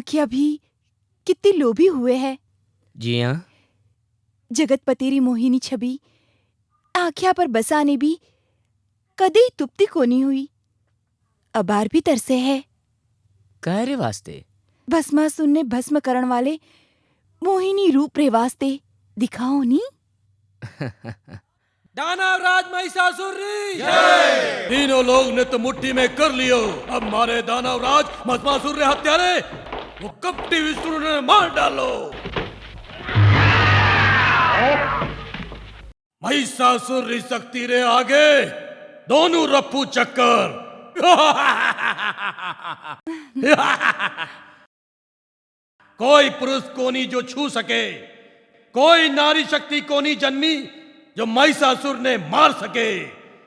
आँखें अभी कितनी लोभी हुए है। जी हाँ। जगतपतेरी मोहिनी छवि आँख्या पर बसाने भी कदी तुप्ती कोनी हुई। अबार भी तरसे है कहरे वास्ते भस्मासुर ने भस्म करण वाले मोहिनी रूप रे वास्ते दिखाओ नी। दानव राज महिषासुर जय। तीनों लोग ने तो मुट्ठी में कर लियो। अब मारे दानव राज भस्मासुर रे हत्यारे वो कपटी विष्णु ने मार डालो। महिषासुर री शक्ति रे आगे दोनों रप्पू चक्कर। कोई पुरुष कोनी जो छू सके, कोई नारी शक्ति कोनी जन्मी जो महिषासुर ने मार सके।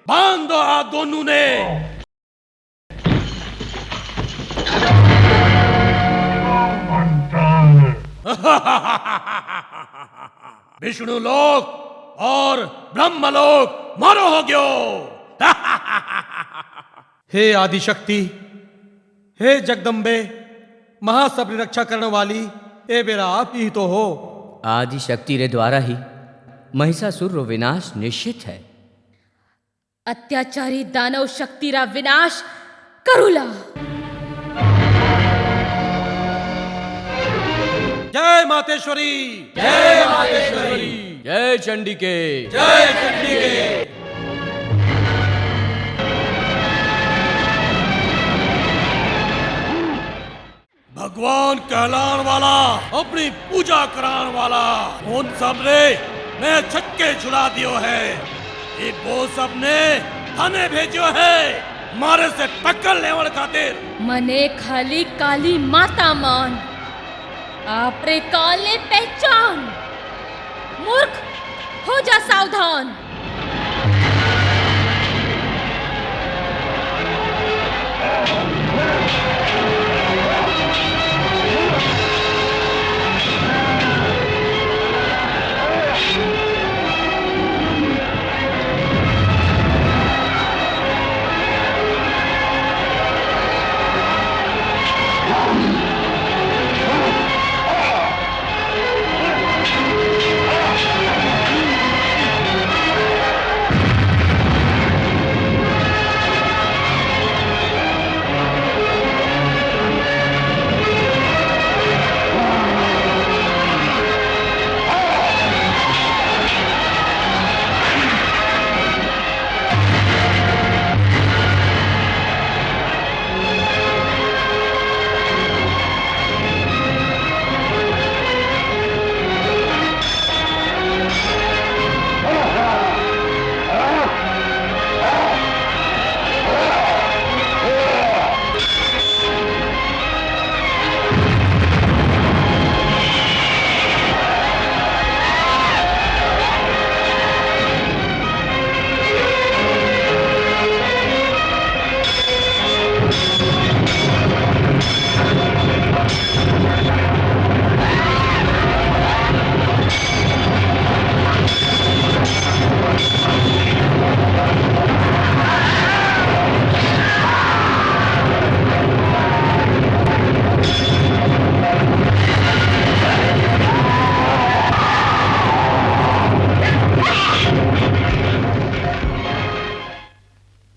बांध दो हाथ दोनों ने। विष्णु लोक और ब्रह्म लोक मारो हो गयो। हे आदिशक्ति, हे जगदम्बे, महासब रक्षा करने वाली, ए बेरा आप ही तो हो। आदि शक्ति रे द्वारा ही महिषासुर रो विनाश निश्चित है। अत्याचारी दानव शक्ति रा विनाश करूला। जय मातेश्वरी, जय मातेश्वरी, जय चंडिके, जय चंडिके। भगवान कहलान वाला, अपनी पूजा करान वाला, उन सब ने मैं छक्के छुड़ा दियो है। ये वो सब ने थाने भेजो है मारे से टक्कर लेवल खातिर। मने खाली काली माता मान, आपरे काले पहचान। मूर्ख हो जा सावधान।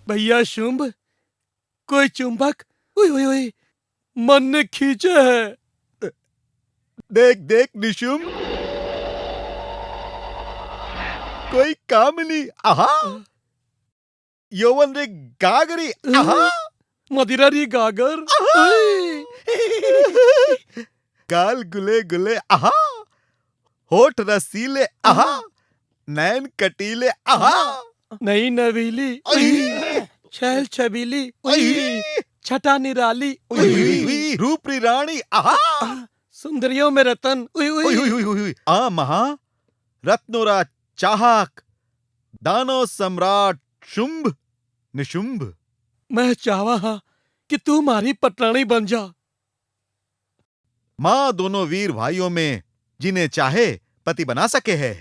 भैया शुंभ, कोई चुंबक ओए ओए ओए मन ने खींचे है। देख देख निशुम, कोई कामनी आहा, यौवन रे गागरी आहा, मदिरा री गागर, गाल गुले गुले आहा, होठ रसीले आहा, नैन कटीले आहा, नई नवीली, छैल छबीली, छटा निराली, रूप री रानी आहा, सुंदरियों में रतन, आ महा रत्नोरा चाहक, दानो सम्राट शुंभ निशुंभ। मैं चाहवा हा कि तू मारी पटरानी बन जा। माँ दोनों वीर भाइयों में जिन्हें चाहे पति बना सके है।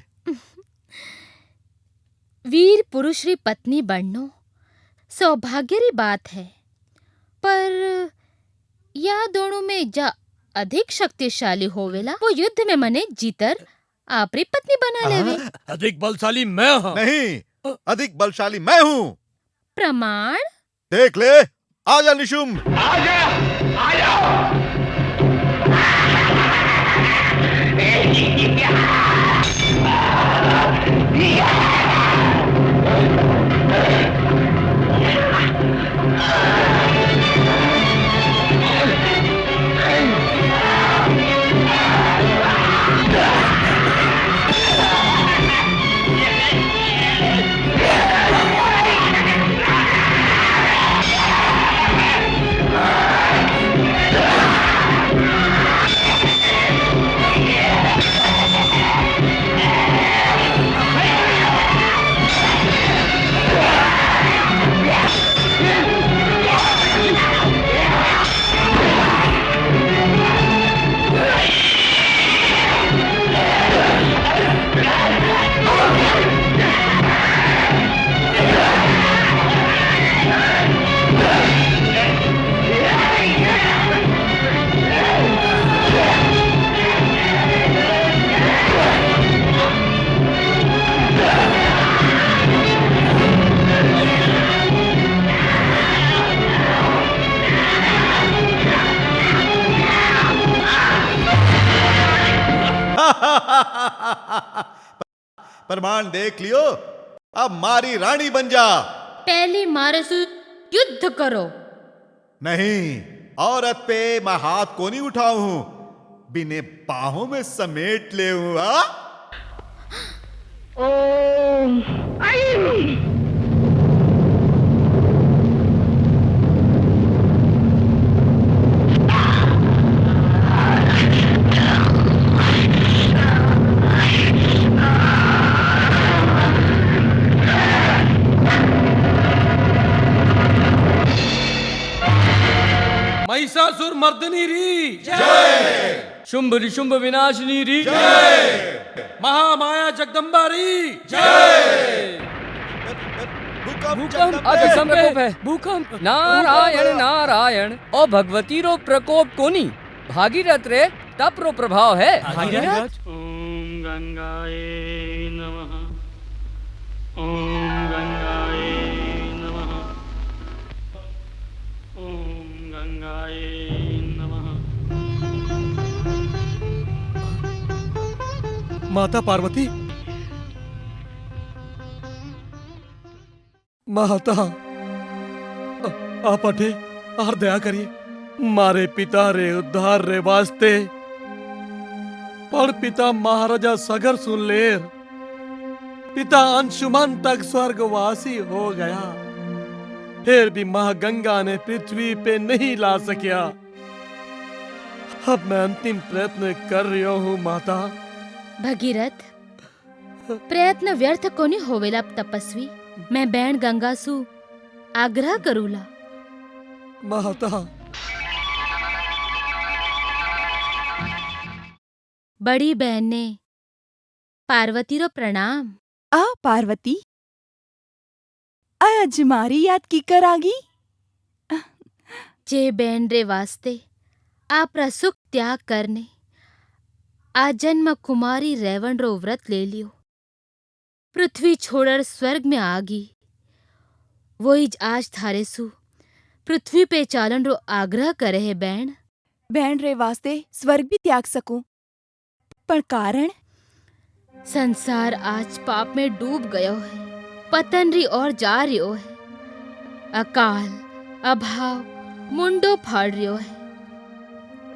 वीर पुरुष री पत्नी बननो सौभाग्य री बात है, पर या दोनों में जा अधिक शक्तिशाली होवेला वो युद्ध में मने जीतर आपरी पत्नी बना लेवे। अधिक बलशाली मैं हूँ। नहीं, अधिक बलशाली मैं हूँ। प्रमाण? देख ले, आजा निशुंभ। प्रमाण देख लियो, अब मारी रानी बन जा। पहली मारे से युद्ध करो। नहीं, औरत पे मैं हाथ को नहीं उठाऊ हूं, बिने बाहों में समेट ले हूं। ओम ऐं महिषासुर मर्दनी री जय। शुंभ निशुंभ विनाशिनी री जय। महामाया जगदम्बा री जय। भूकंप प्रकोप है। भूकंप। नारायण नारायण। ओ भगवती रो प्रकोप कोनी, भागीरथ रे तप रो प्रभाव है। भागीरथ। ओम गंगाए नमः। ओम गंगाए नमः। ओम गंगाए नमः। माता पार्वती, माता आप अठे और दया करिए। मारे पिता रे उद्धार रे वास्ते पर पिता महाराजा सगर सुन लेर, पिता अंशुमन तक स्वर्गवासी हो गया, फिर भी मां गंगा ने पृथ्वी पे नहीं ला सकिया। अब मैं अंतिम प्रयत्न कर रही हूँ माता। भगीरथ, प्रयत्न व्यर्थ कोनी होवेला तपस्वी। मैं बैण गंगासु आग्रह करूला। माता। बड़ी बहन ने पार्वती रो प्रणाम। आ पार्वती, आज मारी याद की कर आगी। जे बैन रे वास्ते आप रसुख त्याग करने आजन्म कुमारी रेवण रो व्रत ले लियो, पृथ्वी छोड़र स्वर्ग में आगी। वही आज थारे सु पृथ्वी पे चालन रो आग्रह करे है बैण। बैण रे वास्ते स्वर्ग भी त्याग सकूं, पर कारण संसार आज पाप में डूब गयो है, पतन री ओर जा रियो है। अकाल अभाव मुंडो फाड़ रियो है।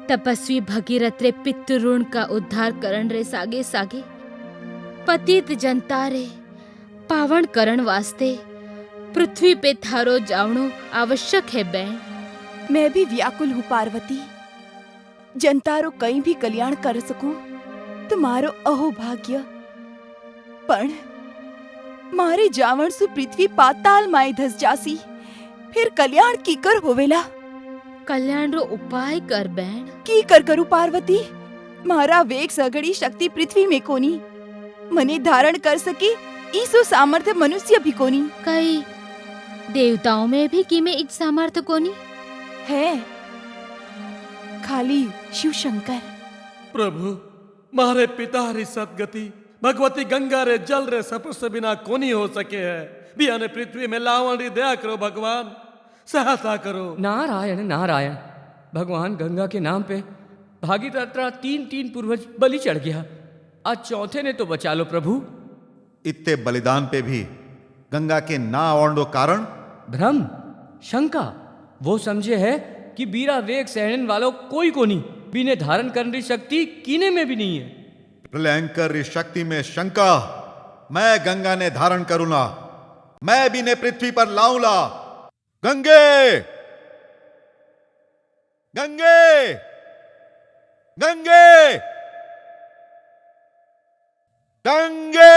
तपस्वी भगीरथ रे पितृ ऋण का उद्धार करण रे सागे सागे पतित जनता रे पावन करण वास्ते पृथ्वी पे थारो जावणो आवश्यक है बैण। मैं भी व्याकुल हूँ पार्वती। जनता रो कहीं भी कल्याण कर सकूं तुम्हारो अहो भाग्य, पण मारे जावण सु पृथ्वी पाताल माई धस जासी, फिर कल्याण की कर होवेला। कल्याण रो उपाय कर बैण। की कर करूं पार्वती? मारा वेग सगड़ी शक्ति पृथ्वी में कोनी, मने धारण कर सके ईसो सामर्थ्य मनुष्य भी कोनी। कई देवताओं में भी की में इच सामर्थ्य कोनी है, खाली शिव शंकर। प्रभु मारे पिता री सदगति भगवती गंगा रे जल रे स्पर्श बिना कोनी हो सके है। बिया ने पृथ्वी में लावण री दया करो भगवान, सहायता करो। नारायण नारायण। भगवान गंगा के नाम पे भागीरथरा 3 पूर्वज बलि चढ़ गया, आज चौथे ने तो बचा लो प्रभु। इतने बलिदान पे भी गंगा के ना आवण कारण भ्रम शंका वो समझे है कि बीरा वेग सहन वालों कोई को नहीं, बिने धारण करने की शक्ति कीने में भी नहीं है। प्रलयंकर री शक्ति में शंका मैं गंगा ने धारण करूंगा, मैं भी ने पृथ्वी पर लाऊंगा। गंगे गंगे गंगे गंगे।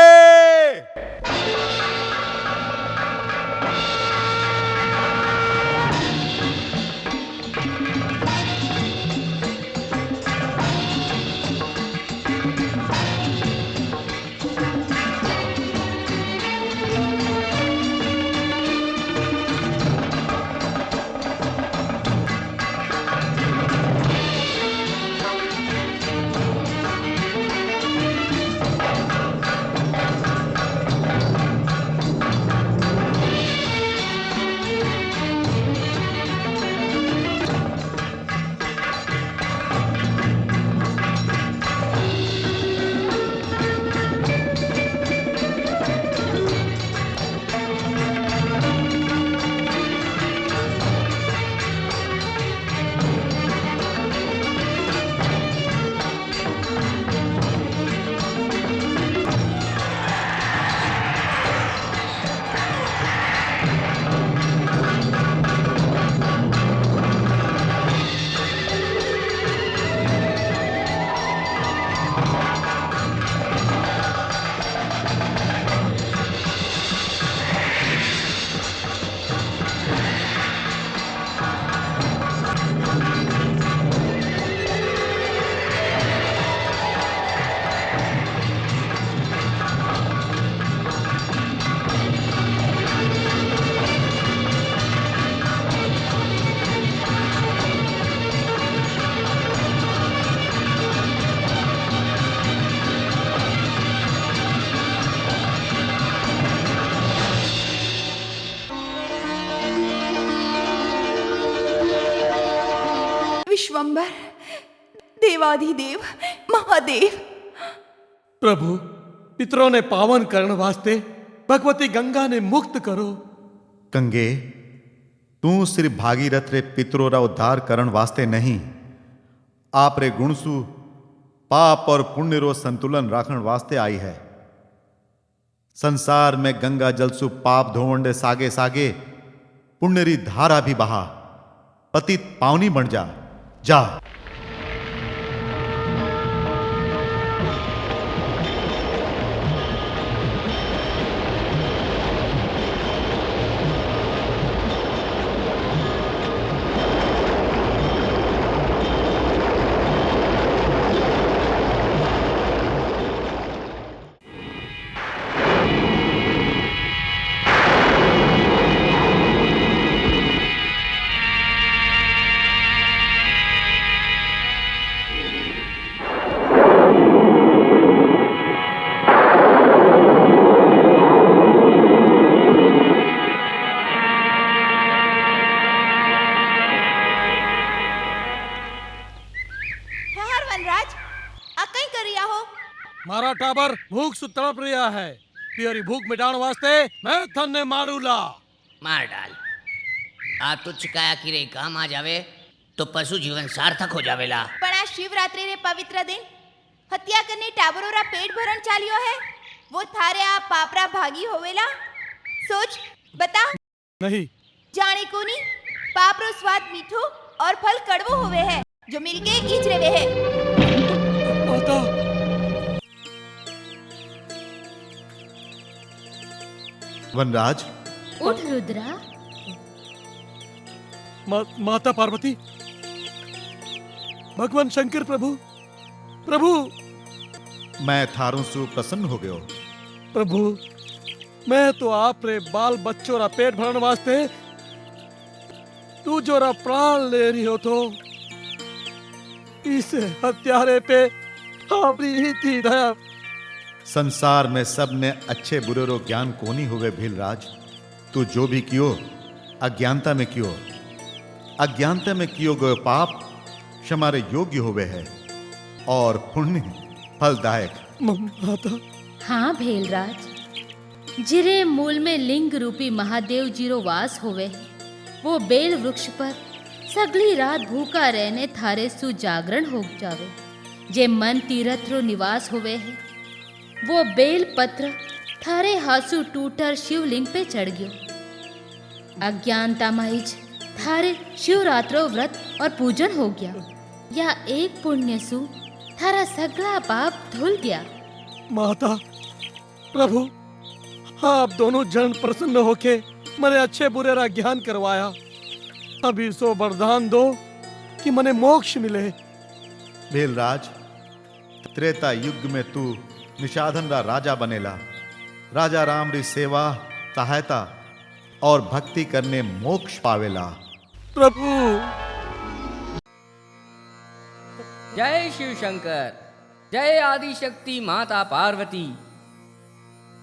विश्वंभर देवाधिदेव महादेव। प्रभु पितरों ने पावन करण वास्ते भगवती गंगा ने मुक्त करो। गंगे तू सिर्फ भागीरथ रे पितरों रा उद्धार करण वास्ते नहीं, आप रे गुणसु पाप और पुण्य रो संतुलन राखण वास्ते आई है। संसार में गंगा जल सु पाप धोवण दे सागे सागे पुण्य री धारा भी बहा, पतित पावनी बन जा। जा मारा टाबर भूख से तड़प रहा है, तेरी भूख मिटाने वास्ते मैं थन्ने मारूला। मार डाल। आ तो चिकाया की रे काम आ जावे तो पशु जीवन सार्थक हो जावेला। पण आ शिवरात्रि रे पवित्र दिन हत्या करने टाबरोरा पेट भरण चालियो है, वो थारे आ पापरा भागी होवेला। सोच बता। नहीं जाने को नहीं, पाप रो स्वाद मीठो और फल कड़वो होवे है, जो मिलके ईच रेवे है। माता वनराज उठ रुद्रा। माता पार्वती, भगवान शंकर प्रभु प्रभु मैं थारों से प्रसन्न हो गयो। प्रभु मैं तो आप रे बाल बच्चों रा पेट भरण वास्ते तू जो रा प्राण ले रही हो तो इस हत्यारे पे आपरी ही थी दया। संसार में सब ने अच्छे बुरे रो ज्ञान कोनी हुए भीलराज। तू जो भी कियो अज्ञानता में कियो, अज्ञानता में कियो गयो पाप क्षमारे योग्य हुए है और पुण्य फलदायक। माता हाँ भेलराज, जिरे मूल में लिंग रूपी महादेव जीरो वास होवे है, वो बेल वृक्ष पर सगली रात भूखा रहने थारे सु जागरण हो जावे। जे मन तीरथ रो निवास होवे है, वो बेल पत्र थारे हासु टूटर शिवलिंग पे चढ़ गयो। अज्ञानता माइज थारे शिवरात्रो व्रत और पूजन हो गया, या एक पुण्य सु थारा सगला पाप धुल गया। माता प्रभु, आप दोनों जन प्रसन्न होके मने अच्छे बुरे रा ज्ञान करवाया। अभी सो वरदान दो कि मने मोक्ष मिले। भीलराज, त्रेता युग में तू निषाधन रा राजा बनेला। राजा राम री सेवा, सहायता और भक्ति करने मोक्ष पावेला। प्रभु जय शिव शंकर, जय आदि शक्ति माता पार्वती।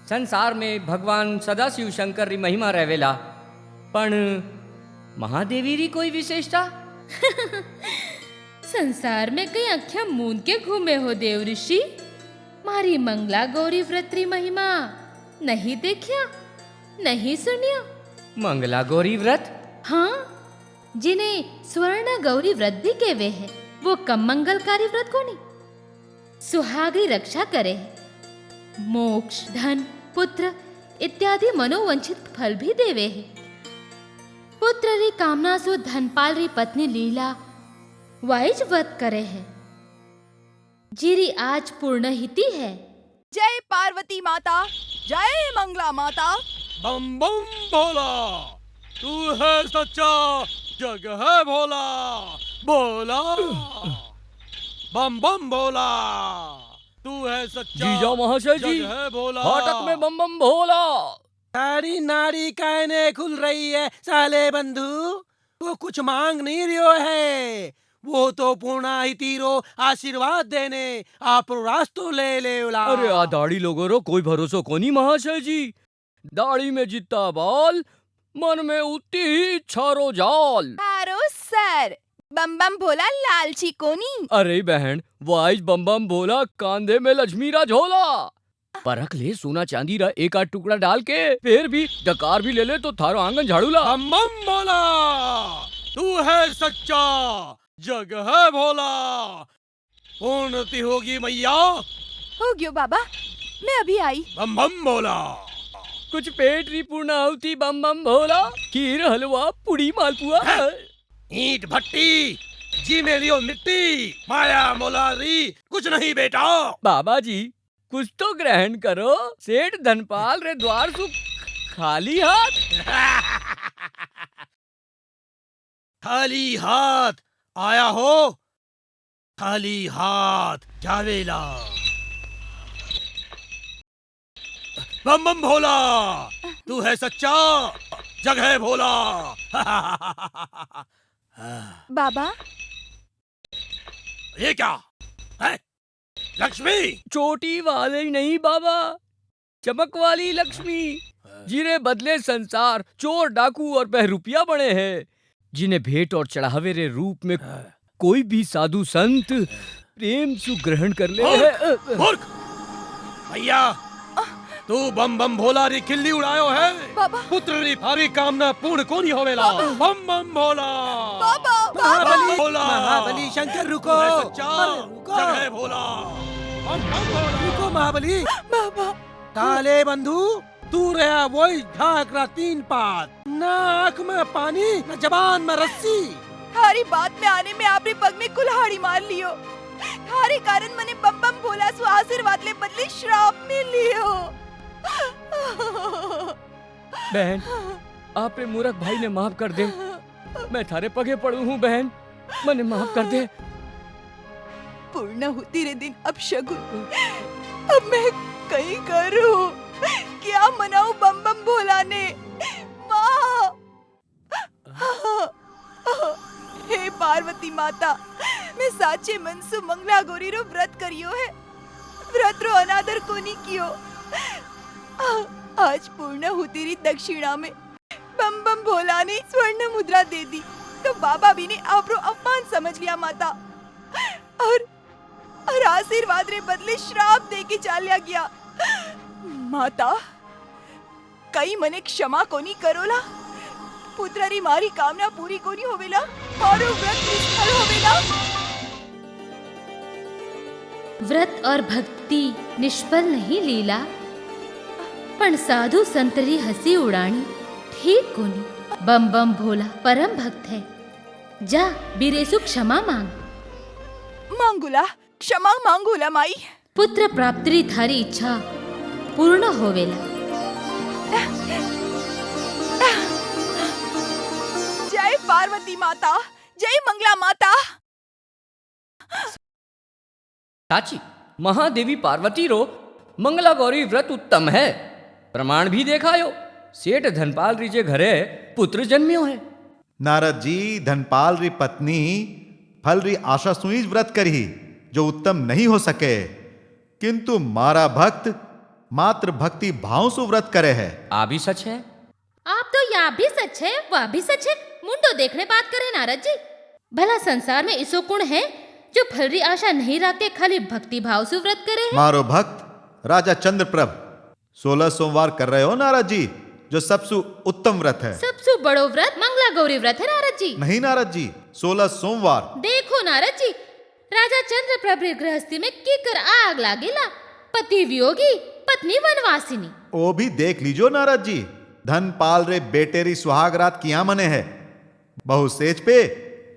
संसार में भगवान सदा शिव शंकर री महिमा रहेला, पण महादेवी री कोई विशेषता? संसार में कई अख्या मूंद के घूमे हो देव ऋषि। मारी मंगला गौरी व्रत री महिमा नहीं देखिया, नहीं सुनिया? मंगला गौरी व्रत? हाँ, जिन्हें स्वर्ण गौरी व्रत भी कहवे है, वो कम मंगलकारी व्रत को नहीं। सुहागी रक्षा करे है, मोक्ष, धन, पुत्र इत्यादि मनोवंचित फल भी देवे है। पुत्र री कामना सो धनपाल री पत्नी लीला वाइज व्रत करे है, जिरी आज पूर्ण हिति है। जय पार्वती माता, जय मंगला माता। बम बम भोला, तू है सच्चा, जग है भोला, भोला। बम बम भोला, तू है सच्चा, जीजा महाशय जी, जग है भोला। फाटक में बम बम भोला। सारी नाड़ी कहने खुल रही है साले बंधु। वो कुछ मांग नहीं रियो है, वो तो पूर्णा ही तीरो आशीर्वाद देने आप रास्तो ले ले उला। अरे आ दाढ़ी लोगों रो कोई भरोसा कोनी महाशय जी। दाढ़ी में जितना बाल, मन में उतनी ही इच्छा रो जाल। आरो सर, बम बम भोला लालची कोनी। अरे बहन, वाइज बम बम भोला कांधे में लक्ष्मी रा झोला। परख ले सोना चांदी रा एक आध टुकड़ा डाल के, फिर भी डकार भी ले ले तो थारो आंगन झाड़ू ला। बम बम भोला, तू है सच्चा, जग है भोला। पूर्णति होगी मैया। हो गयो बाबा, मैं अभी आई। बम बम भोला। कुछ पेट री पूर्णाहुति बम बम भोला। खीर, हलवा, पुड़ी, मालपुआ। ईंट भट्टी, जी में लियो मिट्टी, माया मोलारी कुछ नहीं बेटा। बाबा जी कुछ तो ग्रहण करो। सेठ धनपाल रे द्वार सु खाली हाथ। खाली हाथ आया हो, खाली हाथ जावेला। बम बम भोला, तू है सच्चा, जग है भोला। बाबा ये क्या है? लक्ष्मी? चोटी वाले नहीं बाबा, चमक वाली लक्ष्मी, जिन्हें बदले संसार चोर डाकू और बहरूपिया बने हैं, जिन्हें भेंट और चढ़ावे रे रूप में कोई भी साधु संत प्रेम सु ग्रहण कर ले है। मूर्ख भैया, तू बम बम भोला री खिल्ली उड़ायो है। बाबा, पुत्र री हरी कामना पूर्ण कोनी होवेला। बम बम भोला। बाबा, महाबली भोला, महाबली शंकर रुको। जग है भोला। बम बम भोला। रुको महाबली। बाबा, काले बंधु, तू रहा वही झाक रा तीन पात, ना आँख में पानी, ना जबान में रस्सी। थारी बात में आने में आपने पग में कुल्हाड़ी मार लियो। थारे कारण मने बम बम भोला सु आशीर्वाद ले बदले श्राप में लियो। बहन, आपरे मूर्ख भाई ने माफ कर दे। मैं थारे पगे पड़ू हूँ बहन, मने माफ कर दे। पूर्ण होती रे दिन अब शगुन, अब मैं कहीं करूं, क्या मनाऊं बम बम भोला ने। माँ, हे पार्वती माता, मैं साचे मन से मंगला गौरी रो व्रत करियो है, व्रत रो अनादर कोनी कियो। आज पूर्ण हुतीरी दक्षिणा में बम बम भोला ने स्वर्ण मुद्रा दे दी तो बाबा भी ने आपरो अपमान समझ लिया माता, और आशीर्वाद रे बदले श्राप दे के चाल्या गया। माता कई मने क्षमा कोनी करोला, पुत्र री मारी कामना पूरी कोनी होवेला, मारो व्रत निष्फल होवेला। व्रत और भक्ति निष्फल नहीं लीला, पण साधु संतरी हंसी उड़ानी ठीक कोनी। बम बम भोला परम भक्त है, जा बिरेसु क्षमा मांग। मांगुला क्षमा मांगुला माई। पुत्र प्राप्ति थारी इच्छा पूर्ण होवेला। जय पार्वती माता, जय मंगला माता। साची महादेवी पार्वती रो मंगला गौरी व्रत उत्तम है। प्रमाण भी देखायो, सेठ धनपाल री जे घरे पुत्र जन्मियो है। नारद जी धनपाल री पत्नी फल री आशा सुई व्रत करी जो उत्तम नहीं हो सके, किंतु मारा भक्त मात्र भक्ति भाव सु व्रत करे है। आ भी सच है। आप तो यह भी सच है, वह भी सच है। मुंडो देखने बात करे नारद जी। भला संसार में इसो गुण है जो फल री आशा नहीं रखे खाली भक्ति भाव से व्रत करे है। मारो भक्त राजा चंद्रप्रभ 16 सोमवार कर रहे हो नारद जी, जो सबसे उत्तम व्रत है। सबसे बड़ो व्रत मंगला गौरी व्रत है नारद जी। नहीं नारद जी, 16 सोमवार। देखो नारद जी, राजा चंद्रप्रभ री गृहस्थी में कीकर आग लागेला, पति वियोगी पत्नी वनवासिनी। ओ भी देख लीजो नारद जी, धनपाल रे बेटे री सुहाग रात किया मने है, बहु सेज पे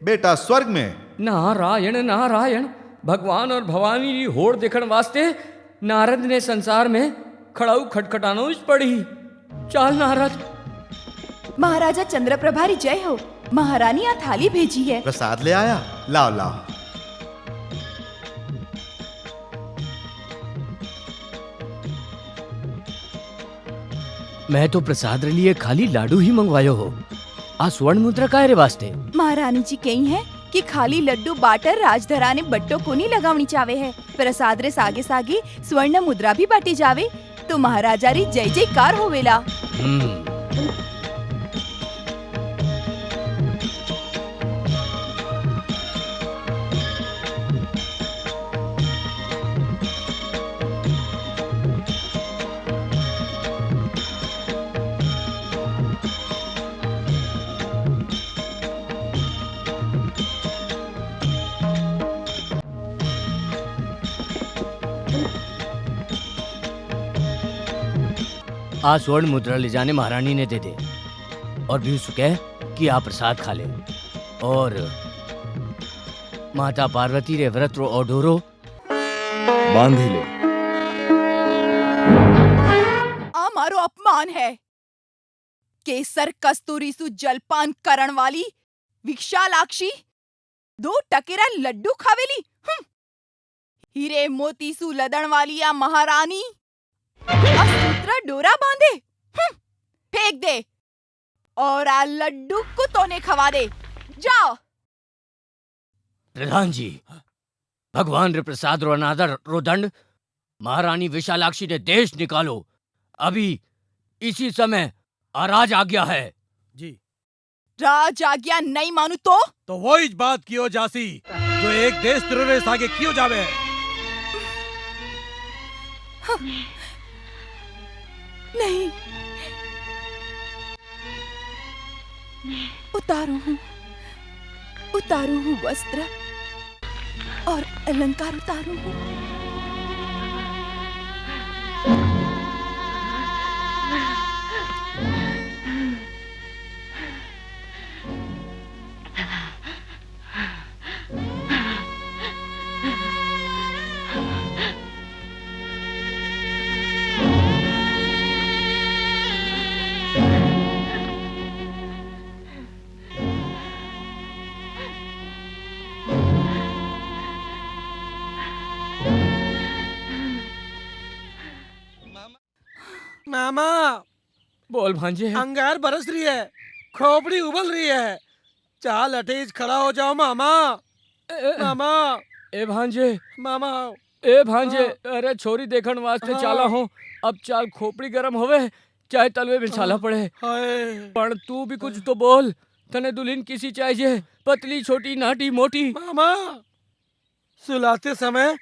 बेटा स्वर्ग में। नारायण नारायण, भगवान और भवानी री होड़ देखण वास्ते नारद ने संसार में खड़ाऊ खटखटानो पड़ी। चाल नारद। महाराजा चंद्रप्रभा री जय हो। महारानी आ थाली भेजी है। प्रसाद ले आया, लाओ लाओ। मैं तो प्रसाद रे लिए खाली लाडू ही मंगवायो हो। आ स्वर्ण मुद्रा काय रे वास्ते? महारानी जी कही है कि खाली लड्डू बाटर राजधरा ने बट्टो को नहीं लगावनी चावे है। प्रसाद रे सागे सागे स्वर्ण मुद्रा भी बाटी जावे तो महाराजा री जय जयकार होवेला। आज स्वर्ण मुद्रा ले जाने महारानी ने दे दे और भी उसको कह कि आप प्रसाद खा ले। और माता पार्वती रे व्रत रो ओडोरो बांधी ले। आ मारो अपमान है। केसर कस्तूरी सु जलपान करण वाली विशालाक्षी 2 टकेरा लड्डू खावेली। हीरे मोती सु लदण वाली या महारानी सूत्र डोरा बांधे। फेंक दे और आ लड्डू कुत्तों ने खवा दे। जाओ। प्रधान जी, भगवान रे प्रसाद रो अनादर रो दंड महारानी विशालाक्षी ने देश निकालो। अभी इसी समय अराज आज्ञा है। जी। राज आज्ञा नहीं मानू तो वो इस बात कियो जासी जो एक देश तिररे सागे कियो जावे। नहीं, उतारू हूँ वस्त्र और अलंकार उतारू हूँ। मामा बोल भांजे। अंगार बरस रही है, खोपड़ी उबल रही है। चाल अटेज खड़ा हो जाओ मामा। मामा ए भांजे मामा ए भांजे अरे छोरी देखण वास्ते चाला हूँ। अब चाल खोपड़ी गरम होवे चाहे तलवे में छाला पड़े। हाय पण तू भी कुछ तो बोल। तने दुल्हन किसी चाहिए, पतली छोटी नाटी मोटी। मामा सुलाते समय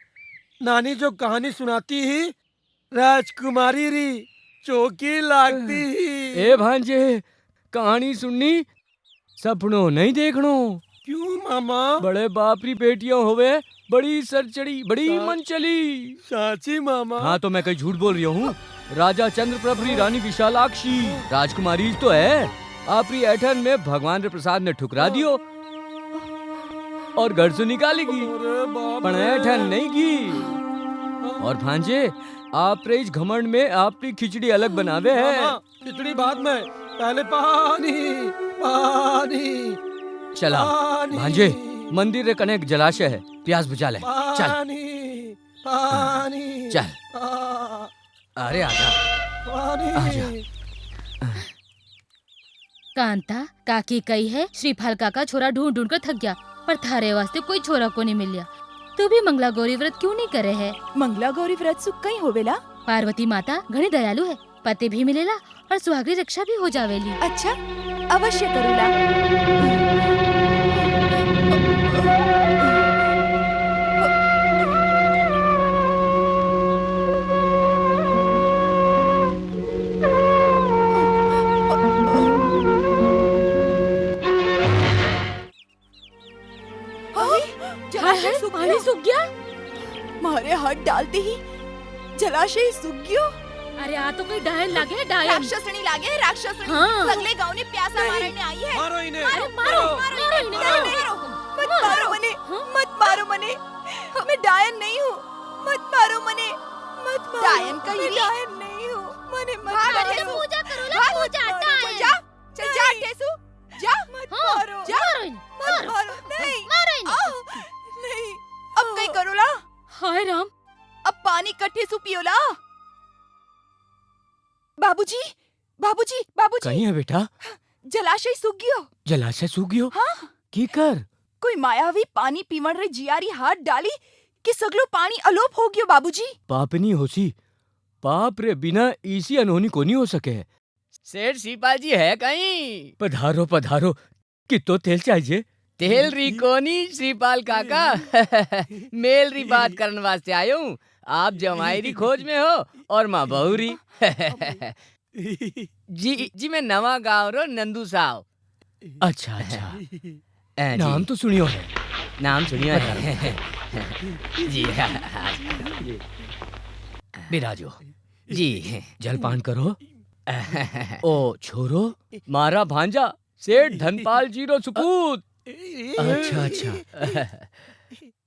नानी जो कहानी सुनाती ही राजकुमारी री चौकी लागती ही। ए भांजे कहानी सुननी सपनों नहीं देखनो। क्यों मामा? बड़े बापरी बेटियां होवे, बड़ी सरचड़ी बड़ी मन चली। साची मामा? हाँ तो मैं कहीं झूठ बोल रही हूँ। राजा चंद्रप्रभरी रानी विशालाक्षी राजकुमारी तो है। आपरी ऐठन में भगवान रे प्रसाद ने ठुकरा दियो और घर से निकालेगी, पण ऐठन नहीं की। और भांजे आप रे इस घमंड में आपकी खिचड़ी अलग बनावे है। खिचड़ी बाद में, पहले पानी पानी। चला भांजे मंदिर रे कने एक जलाशय है, प्यास बुझा ले। चल पानी पानी चल। अरे आजा आजा। कांता काकी कही है श्रीफाल काका छोरा ढूंढ ढूंढ कर थक गया, पर थारे वास्ते कोई छोरा को नहीं मिलिया। तू भी मंगला गौरी व्रत क्यों नहीं करे है? मंगला गौरी व्रत सुख कहीं होवेला? पार्वती माता घनी दयालु है, पति भी मिलेला और सुहागरी रक्षा भी हो जावेली। अच्छा अवश्य करूला। पानी सूख गया। मारे हाथ डालते ही जलाशय सूख गयो। अरे आ तो कोई डायन लागे है, डायन राक्षसनी लागे है, राक्षसनी। हाँ। सगले गांव ने प्यासा मारने आई है। मारो इन्हें। अरे मारो मारो इन्हें। मत मारो मने, मत मारो मने। मैं डायन नहीं हूँ, मत मारो मने, मत मारो। डायन कहीं डायन नहीं हूँ, मने मत मारो। पूजा करो ना, पूजा डायन। जा चल जा ठेसू जा। मत मारो जा, मारो मत मारो। नहीं मारो नहीं। अब कहीं करोला। हाय राम, अब पानी कट्ठे सु पियोला। बाबूजी बाबूजी बाबूजी। कहीं है बेटा? जलाशय सूख गयो। जलाशय सूख गयो? हाँ। की कर? कोई मायावी पानी पीवण रे जियारी हाथ डाली कि सगलो पानी अलोप हो गयो बाबूजी। पापनी होसी, पाप रे बिना इसी अनहोनी को नहीं हो सके। सेठ श्रीपाल जी है कहीं? पधारो पधारो। कितो तेल चाहिए? तेल री कोनी श्रीपाल काका। मेल री बात करने वास्ते आयो हूँ। आप जमाई री खोज में हो और माँ बहू री। जी मैं नवा गाँव रो नंदू साहब। अच्छा अच्छा। नाम तो सुनियो है। नाम सुनियो है। जी बिराजो जी। जलपान करो। ओ छोरो मारा भांजा सेठ धनपाल जी रो सुपूत। अच्छा अच्छा।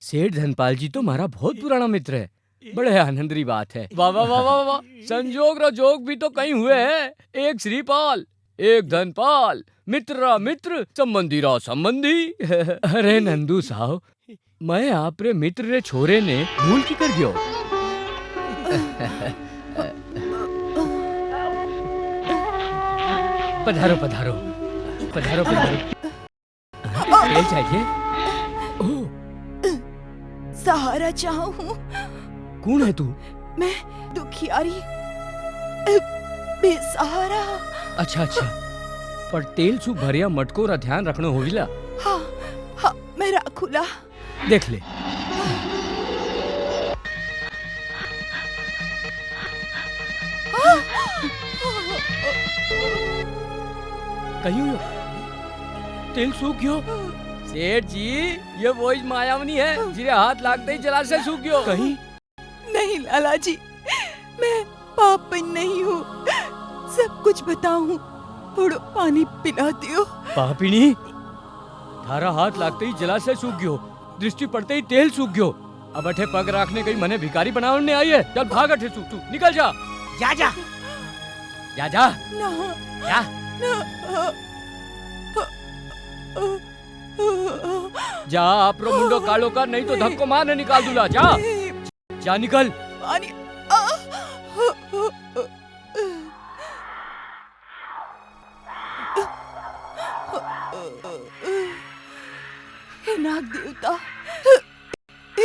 सेठ धनपाल जी तो मारा बहुत पुराना मित्र है। बड़े आनंद री बात है। वाह वाह वाह वाह वाह। संजोग रो जोग भी तो कहीं हुए हैं। एक श्रीपाल एक धनपाल, मित्र रा मित्र, संबंधी रा संबंधी। अरे नंदू साहब, मैं आप रे मित्र रे छोरे ने भूल की कर गयो। पधारो पधारो पधारो पधारो। तेल चाहिए? सहारा चाहूं हूँ। कौन है तू? मैं दुखियारी बेसहारा। अच्छा अच्छा। पर तेल सु भरिया मटको रा ध्यान रखनो होविला। हाँ हाँ मैं राखूला। देख ले। कहीं हो तेल सूख गयो। सेठ जी ये वही मायावनी है जिरे हाथ लागते ही जलाशय सूख गयो। कहीं नहीं लाला जी, मैं पापन नहीं हूँ। सब कुछ बताऊं, थोड़ा पानी पिला दियो। पापिनी, थारा हाथ लागते ही जलाशय सूख गयो, दृष्टि पड़ते ही तेल सूख गयो। अब अठे पग रखने गई मने भिखारी बनाने आई है। चल भाग अठे सूख तू, निकल जा। जा जा जा जा ना जा। जा आपरो मुंडो कालो कर, नहीं तो धक्को मारने निकाल दूला। जा जा निकल। पानी हे नाग देवता,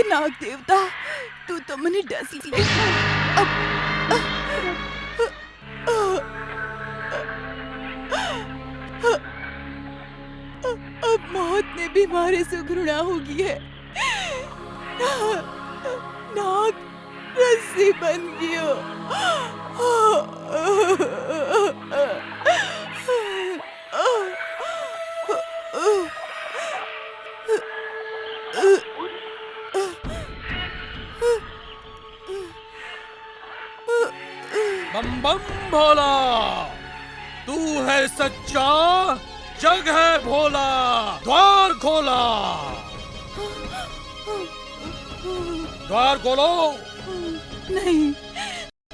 हे नाग देवता, तू तो मने डस ले। अब मौत ने भी मारे से घृणा होगी है। नाग रस्सी बन गयो। बम बम भोला, तू है सच्चा, जग है भोला, द्वार खोला, द्वार खोलो। नहीं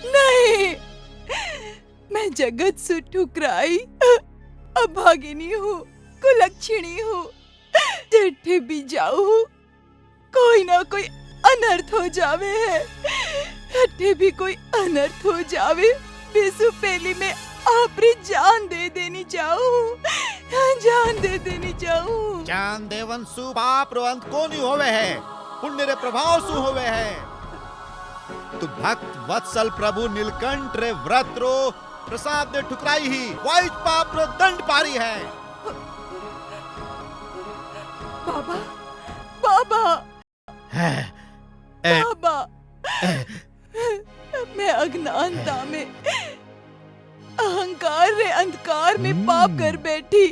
नहीं, मैं जगत से ठुकराई अभागिनी हूँ, कुलक्षणी हूँ। जेठे भी जाऊँ कोई ना कोई अनर्थ हो जावे है। हट्टे भी कोई अनर्थ हो जावे, बेसु पहली में आपरी जान दे देनी चाहूँ, जान दे देनी चाहूँ। जान देवन सु पाप रो अंत को नहीं होवे है, पुण्य रे प्रभाव सु होवे है। तू भक्त वत्सल प्रभु नीलकंठ रे व्रत रो प्रसाद दे ठुकराई ही वाइज पाप रो दंड पारी है। बाबा बाबा बाबा, मैं अज्ञानता में, अहंकार रे अंधकार में पाप कर बैठी।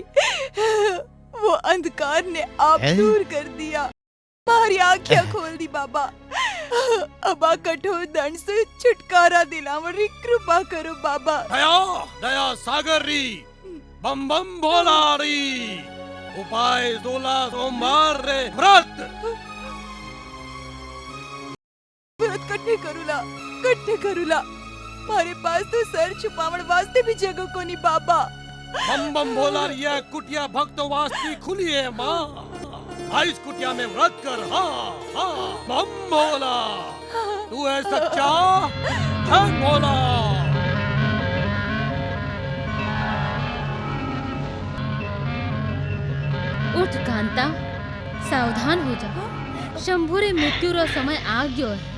वो अंधकार ने आप दूर कर दिया, हमारी आँखें खोल दी बाबा। अब कठोर दंड से छुटकारा दिलावरी कृपा करो बाबा। दया दया सागर री, बम बम भोला री, उपाय 16 सोमवार रे व्रत। व्रत कट्ठे करूला, मारे पास तो सर छुपावण वास्ते भी जगह को नहीं बाबा। बम बम भोला रिया कुटिया भक्तों वास्ते खुली है माँ। इस कुटिया में व्रत कर। हाँ हाँ बम भोला, तू है सच्चा, जय भोला। उठ कांता, सावधान हो जा। शंभू रे मृत्यु रो समय आ गयो है।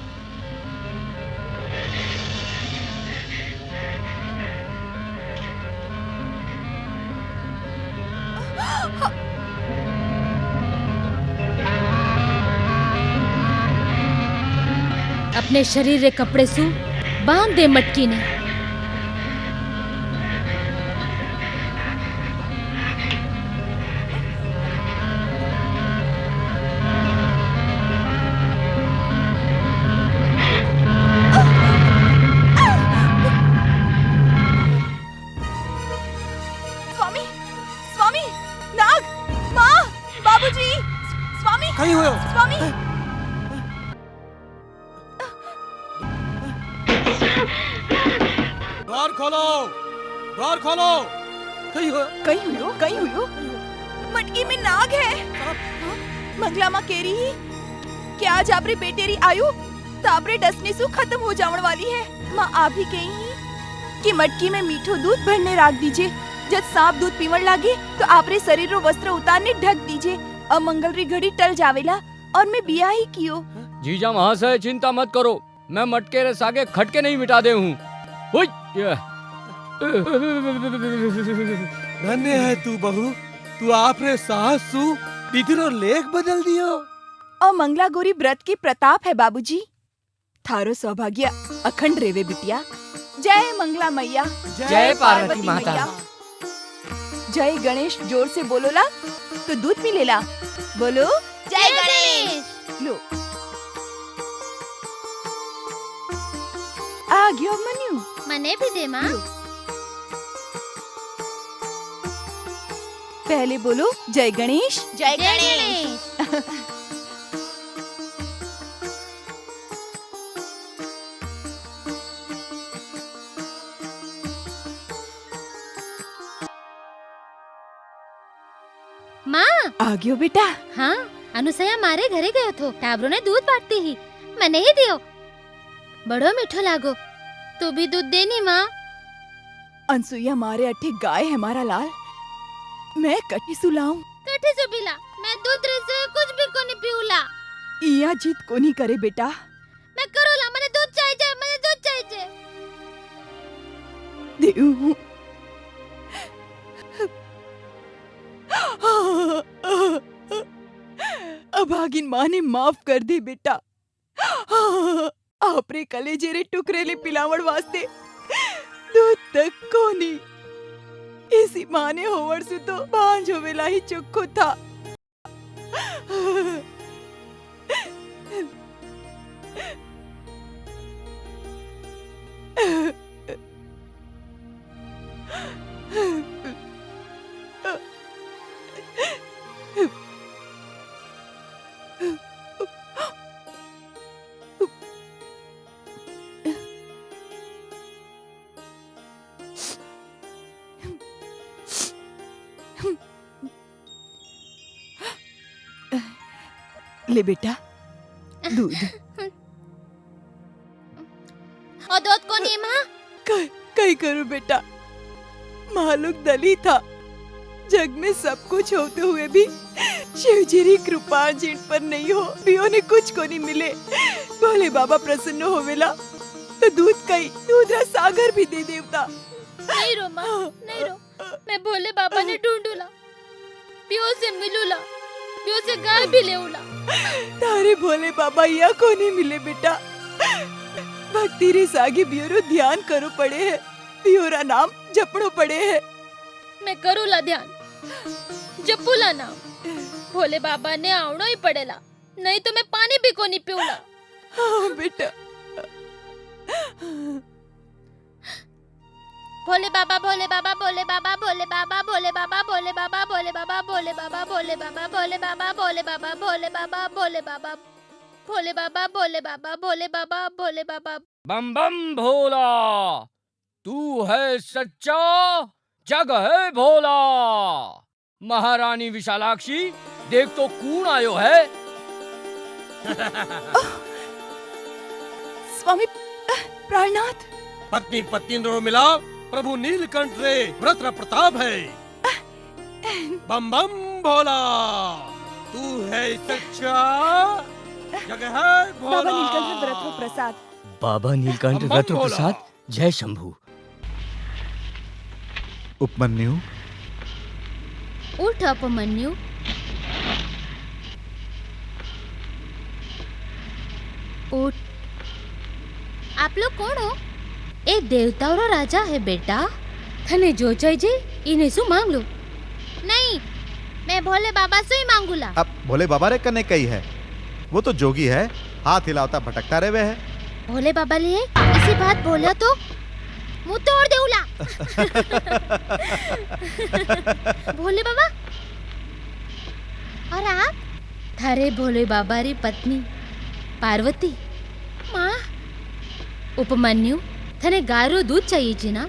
अपने शरीर रे कपड़े सु बांध दे मटकी ने। स्वामी स्वामी, नाग, माँ, बाबूजी, स्वामी कहीं हुए स्वामी। द्वार खोलो, द्वार खोलो। कहीं हुई मटकी में नाग है। मंगला माँ कह रही कि आज आपरे बेटे री आयु तापरे डसने से खत्म हो जाने वाली है। माँ आप ही कही कि मटकी में मीठो दूध भरने रख दीजिए। जब सांप दूध पीवण लागे तो आपरे शरीर रो वस्त्र उतारने ढक दीजिए। अमंगल री घड़ी टल जावेला और मैं बिया ही कियो। जीजा महाशय चिंता मत करो, मैं मटके रे सागे खटके नहीं मिटा दे हूँ। धन्य है तू बहू, तू आपरे सास सु विधिरो लेख बदल दियो। और मंगला गोरी व्रत की प्रताप है बाबूजी। थारो सौभाग्य अखंड रेवे बिटिया। जय मंगला मैया, जय पार्वती माता। जय गणेश जोर से बोलो ला तो दूध पी लेला। बोलो जय गणेश। लो आ गयो मनु, मने भी दे माँ। पहले बोलो जय गणेश। जय गणेश। माँ आ गयो बेटा। हाँ, अनुसया मारे घरे गयो थो, टाबरो ने दूध बांटती ही मैंने ही दियो। बड़ो मीठो लागो, तू भी दूध देनी माँ। अनसुईया मारे अठे गाय है हमारा लाल, मैं कटी सुलाऊं। कठी से पिला, मैं दूध रे से कुछ भी को नहीं पीऊला। इया जीत कोनी करे बेटा। मैं करूला, મને દૂધ चाहिए, મને दूध चाहिए। देऊ अभागिन माँ ने माफ कर दे बेटा। आपरे कलेजे रे टुकड़े ले पिलावण वास्ते दूध तक कोनी। इसी माँ ने होवर से तो बांझ होवेला ही चुक्को था। ले बेटा दूध। और दूध को नहीं माँ? कई करूं बेटा, मालूक दली था। जग में सब कुछ होते हुए भी शिवजी की कृपा जिन पर नहीं हो, पियो ने कुछ को नहीं मिले। भोले बाबा प्रसन्न होवेला तो दूध कई दूध रा सागर भी दे देवता। नहीं रो माँ, नहीं रो। मैं भोले बाबा ने ढूंढूला, पियो से मिलूला, पियो से गाय भी लेऊला। तारे भोले बाबा या को नहीं मिले बेटा। भक्ति रे सागे बियोरो ध्यान करो पड़े है, बियोरा नाम जपड़ो पड़े है। मैं करूला ध्यान, जपूला नाम। भोले बाबा ने आवड़ो ही पड़ेला, नहीं तो मैं पानी भी को नहीं पीऊला। हाँ बेटा। भोले बाबा, भोले बाबा, भोले बाबा, भोले बाबा, भोले बाबा, भोले बाबा, भोले बाबा, भोले बाबा, भोले बाबा, भोले बाबा, भोले बाबा, भोले बाबा, भोले बाबा, भोले बाबा, भोले बाबा, भोले बाबा, भोले बाबा। बम बम भोला, तू है सच्चा, जग है भोला। महारानी विशालाक्षी, देख तो कौन आयो है। स्वामी प्राणनाथ। पत्नी पत्नी रो मिला, प्रभु नीलकंठ रे व्रत प्रताप है। बम बम भोला, तू है सच्चा, जग है भोला। बाबा नीलकंठ व्रत प्रसाद। बाबा नीलकंठ व्रत प्रसाद, जय शंभू। उपमन्यु, उठ उपमन्यु। उठ। आप लोग कौन हो? ए देवताओं रो राजा है बेटा। थने जो चाहिए इन्हें सु मांग लो। नहीं, मैं भोले बाबा से ही मांगूला। अब भोले बाबा रे कने कही है, वो तो जोगी है, हाथ हिलाता भटकता रहे है। भोले बाबा लिए इसी बात बोला तो मुंह तोड़ देऊला। भोले बाबा, और आप? थारे भोले बाबा री पत्नी पार्वती। माँ, उपमन्यु, थने गाय रो दूध चाहिए जी ना?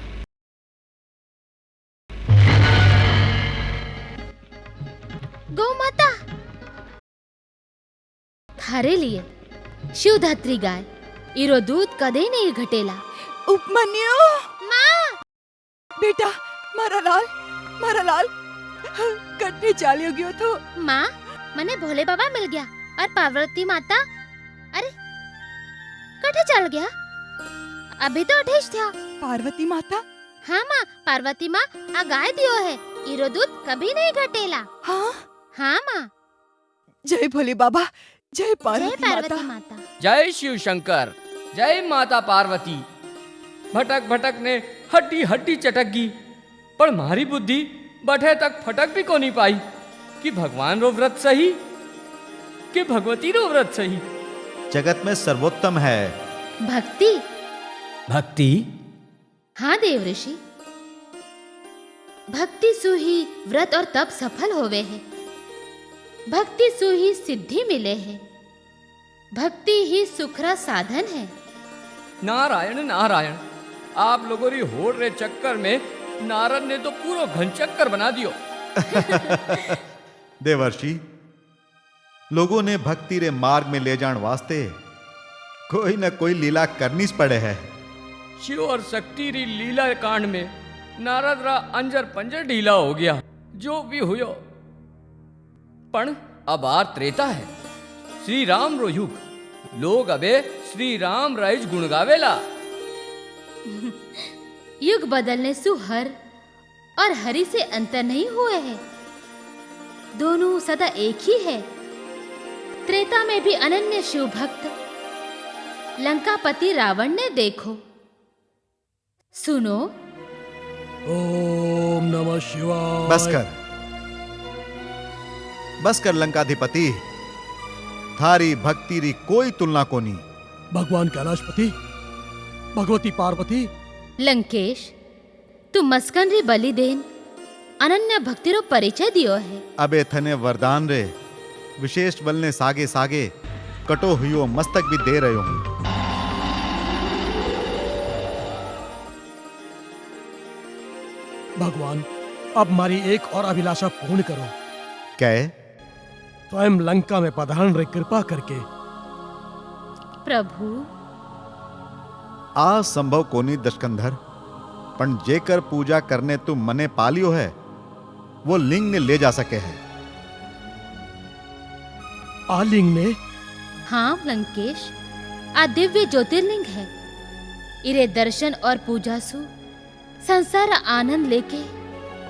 गौ माता, थारे लिए शिवधात्री गाय, इरो दूध कदे नहीं घटेला। उपमन्यु। माँ, बेटा मारा लाल कटने चालियो गयो तो। माँ, मने भोले बाबा मिल गया और पार्वती माता। अरे कटे चल गया? अभी तो अठेश था। पार्वती माता? हाँ माँ, पार्वती माँ आ गाय दियो है, इरो दूध कभी नहीं घटेला। हाँ हाँ माँ। जय भोले बाबा, जय पार्वती माता। जय शिव शंकर, जय माता पार्वती। भटक भटक ने हड्डी हड्डी चटक गई, पर मारी बुद्धि बठे तक फटक भी को नहीं पाई कि भगवान रो व्रत सही कि भगवती रो व्रत सही। जगत में सर्वोत्तम है भक्ति। भक्ति? हाँ देव ऋषि, भक्ति सु ही व्रत और तप सफल होवे है। भक्ति सु ही सिद्धि मिले है। भक्ति ही सुखरा साधन है। नारायण नारायण, आप लोगों री होड़ रे चक्कर में नारद ने तो पूरा घन चक्कर बना दियो। देवर्षि, लोगों ने भक्ति रे मार्ग में ले जान वास्ते कोई न कोई लीला करनी पड़े है। शिव और शक्ति री लीला कांड में नारद रा अंजर पंजर ढीला हो गया। जो भी हुयो, पण अब आर त्रेता है। श्री राम रो युग लोग अबे श्री राम रईज गुण गावेला। युग बदलने सु हर और हरि से अंतर नहीं हुए हैं, दोनों सदा एक ही है। त्रेता में भी अनन्य शिव भक्त लंकापति रावण ने देखो सुनो। ओम नमः शिवाय। बस कर लंकाधिपति, थारी भक्ति री कोई तुलना कोनी। भगवान कैलाशपति, भगवती पार्वती। लंकेश, तू मस्कन री बलि देन अनन्य भक्ति रो परिचय दियो है। अबे थने वरदान रे विशेष बल ने सागे सागे कटो हुयो मस्तक भी दे रहे हूं। भगवान, अब हमारी एक और अभिलाषा पूर्ण करो। क्या? स्वयं लंका में पधारण रे कृपा करके। प्रभु, आ संभव कोनी दशकंधर, पण जेकर पूजा करने तू मने पालियो है वो लिंग ने ले जा सके है। आ लिंग ने? हाँ लंकेश, आ दिव्य ज्योतिर्लिंग है। इरे दर्शन और पूजा सु संसार आनंद लेके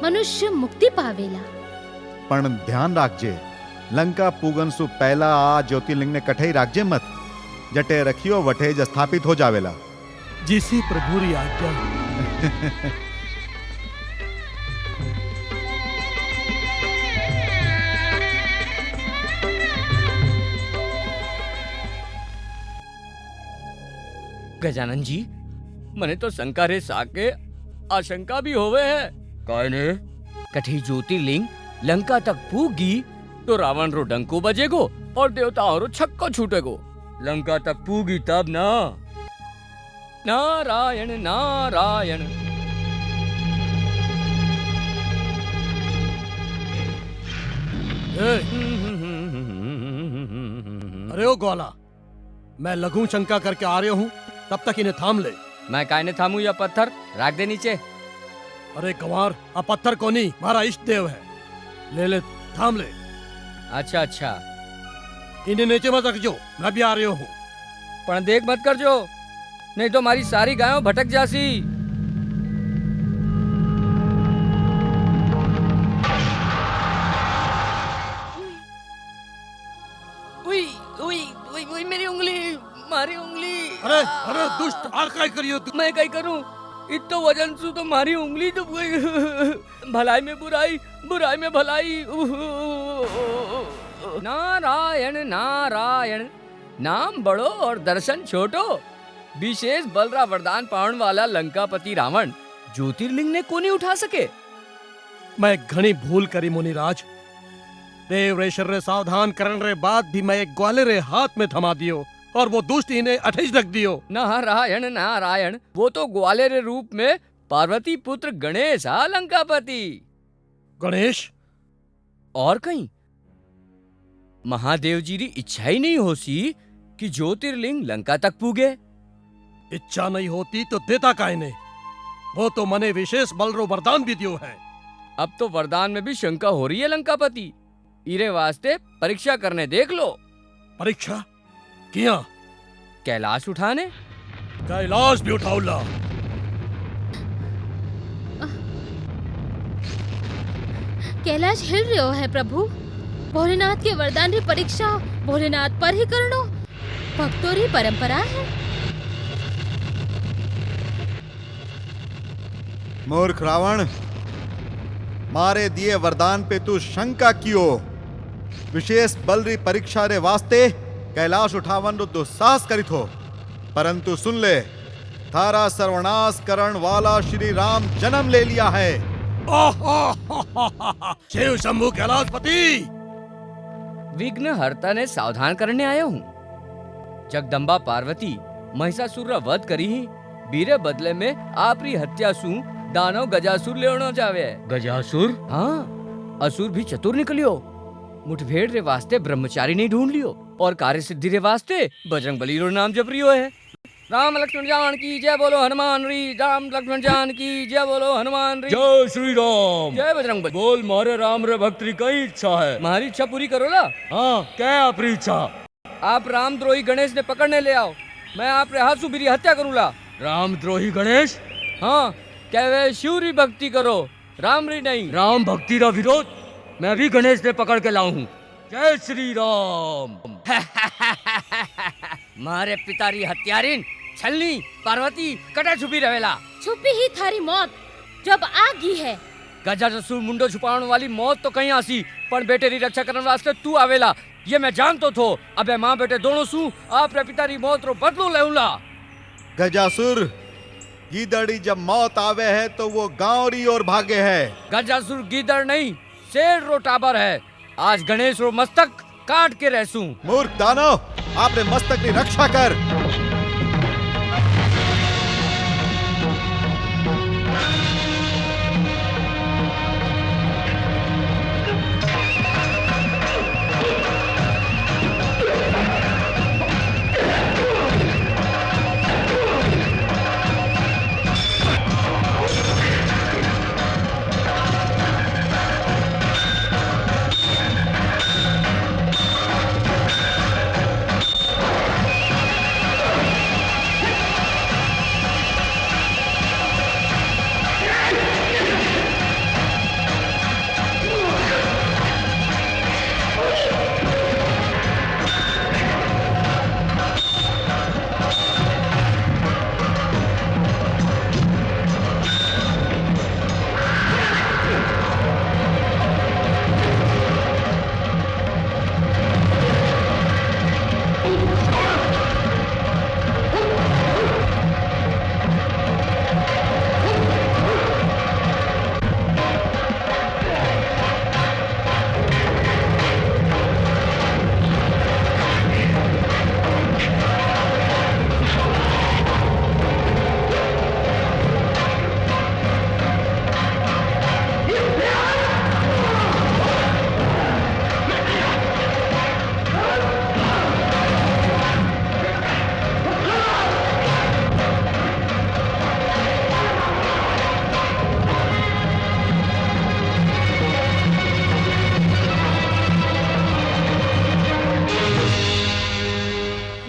मनुष्य मुक्ति पावेला। पण ध्यान राखजे, लंका पूगन सु पहला आ ज्योतिर्लिंग ने कठई राखजे मत, जटे रखियो वठे ज स्थापित हो जावेला। जिसी प्रभु री आज्ञा। गजानन जी, मने तो शंका रे साके आशंका भी होवे है। काने कठी ज्योतिर्लिंग लंका तक पूगी तो रावण रो डंको बजेगो और देवताओं रो छक्को छूटेगो। लंका तक पूगी तब ना। नारायण नारायण। अरे ओ ग्वाला, मैं लघु शंका करके आ रहा हूँ, तब तक इन्हें थाम ले। मैं कायने थामू या पत्थर राख दे नीचे। अरे गंवार, अब पत्थर को नहीं, हमारा इष्ट देव है। ले ले, थाम ले। अच्छा अच्छा, इन्हें नीचे मत रखजो, मैं भी आ रहा हूँ। पर देख मत कर जो, नहीं तो हमारी सारी गायों भटक जासी। उई उई उई उई मेरी उंगली, मारी उंगली। अरे अरे दुष्ट, आर काय करियो तू? मैं कहीं करूं? इतो वजन सु तो मारी उंगली डूब गई। भलाई में बुराई, बुराई में भलाई। नारायण नारायण, नाम बड़ो और दर्शन छोटो। विशेष बलरा वरदान पावन वाला लंकापति रावण ज्योतिर्लिंग ने को नहीं उठा सके। मैं घनी भूल करी मुनिराज। देव रे शर्रे सावधान करने रे बाद भी मैं एक ग्वाले रे हाथ में थमा दियो और वो दुष्ट इन्हें अठेज रख दियो। नारायण नारायण, वो तो ग्वाले रे रूप में पार्वती पुत्र गणेश हा लंकापति। गणेश? और कहीं महादेव जी री इच्छा ही नहीं होसी कि ज्योतिर्लिंग लंका तक पूगे। इच्छा नहीं होती तो देता काहे ने? वो तो मने विशेष बल रो वरदान भी दियो है। अब तो वरदान में भी शंका हो रही है लंकापति। इरे वास्ते परीक्षा करने देख लो। परीक्षा किया? कैलाश उठाने। कैलाश भी उठाऊला। कैलाश हिल रहो है प्रभु। भोलेनाथ के वरदान री परीक्षा भोलेनाथ पर ही करनो, भक्तों री परंपरा है। मूर्ख रावण, मारे दिए वरदान पे तू शंका कियो। विशेष बल री परीक्षा रे वास्ते कैलाश उठावन रो दुस्साहस करित हो। परंतु सुन ले, थारा सर्वनाश करण वाला श्री राम जन्म ले लिया है। शिव शंभु कैलाशपति। विघ्न हर्ता ने सावधान करने आया हूँ। जगदम्बा पार्वती महिषासुर रा वध करी ही, बीरे बदले में आपरी हत्या सु दानव गजासुर लेवनो जावे। गजासुर? हाँ, असुर भी चतुर निकलियो। मुठभेड़ रे वास्ते ब्रह्मचारी नहीं ढूंढ लियो और कार्य सिद्धि रे वास्ते बजरंगबली रो नाम जप रियो है। राम लक्ष्मण जान की जय बोलो हनुमान री। राम लक्ष्मण जान की जय बोलो हनुमान री। जय श्री राम। जय बजरंगबली। बोल, मारे राम रे भक्त री कई इच्छा है? हमारी इच्छा पूरी करो ना। हाँ, क्या आपरी इच्छा? आप रामद्रोही गणेश ने पकड़ने ले आओ। मैं आप रे हाथों मेरी हत्या करूँगा। रामद्रोही गणेश? हाँ, क्या वे शिव री भक्ति करो, राम री नहीं। राम भक्ति का विरोध मैं भी गणेश ने पकड़ के लाऊं हूँ। जय श्री राम। मारे पितारी हत्यारीन छलनी पार्वती कटे छुपी रहेला। छुपी ही थारी मौत जब आ गई है। गजासुर मुंडो छुपाने वाली मौत तो कहीं आसी, पर बेटे री रक्षा करने वास्ते तू आवेला ये मैं जानतो थो। अबे माँ बेटे दोनों सू आप रे पितारी मौत रो बदलो लेऊला। गजासुर, गीदड़ी जब मौत आवे है तो वो गांव री ओर भागे है। गजासुर गीदड़ नहीं, शेर रो टाबर है। आज गणेश रो मस्तक काट के रहसू। मूर्ख दानव, आपने मस्तक की रक्षा कर।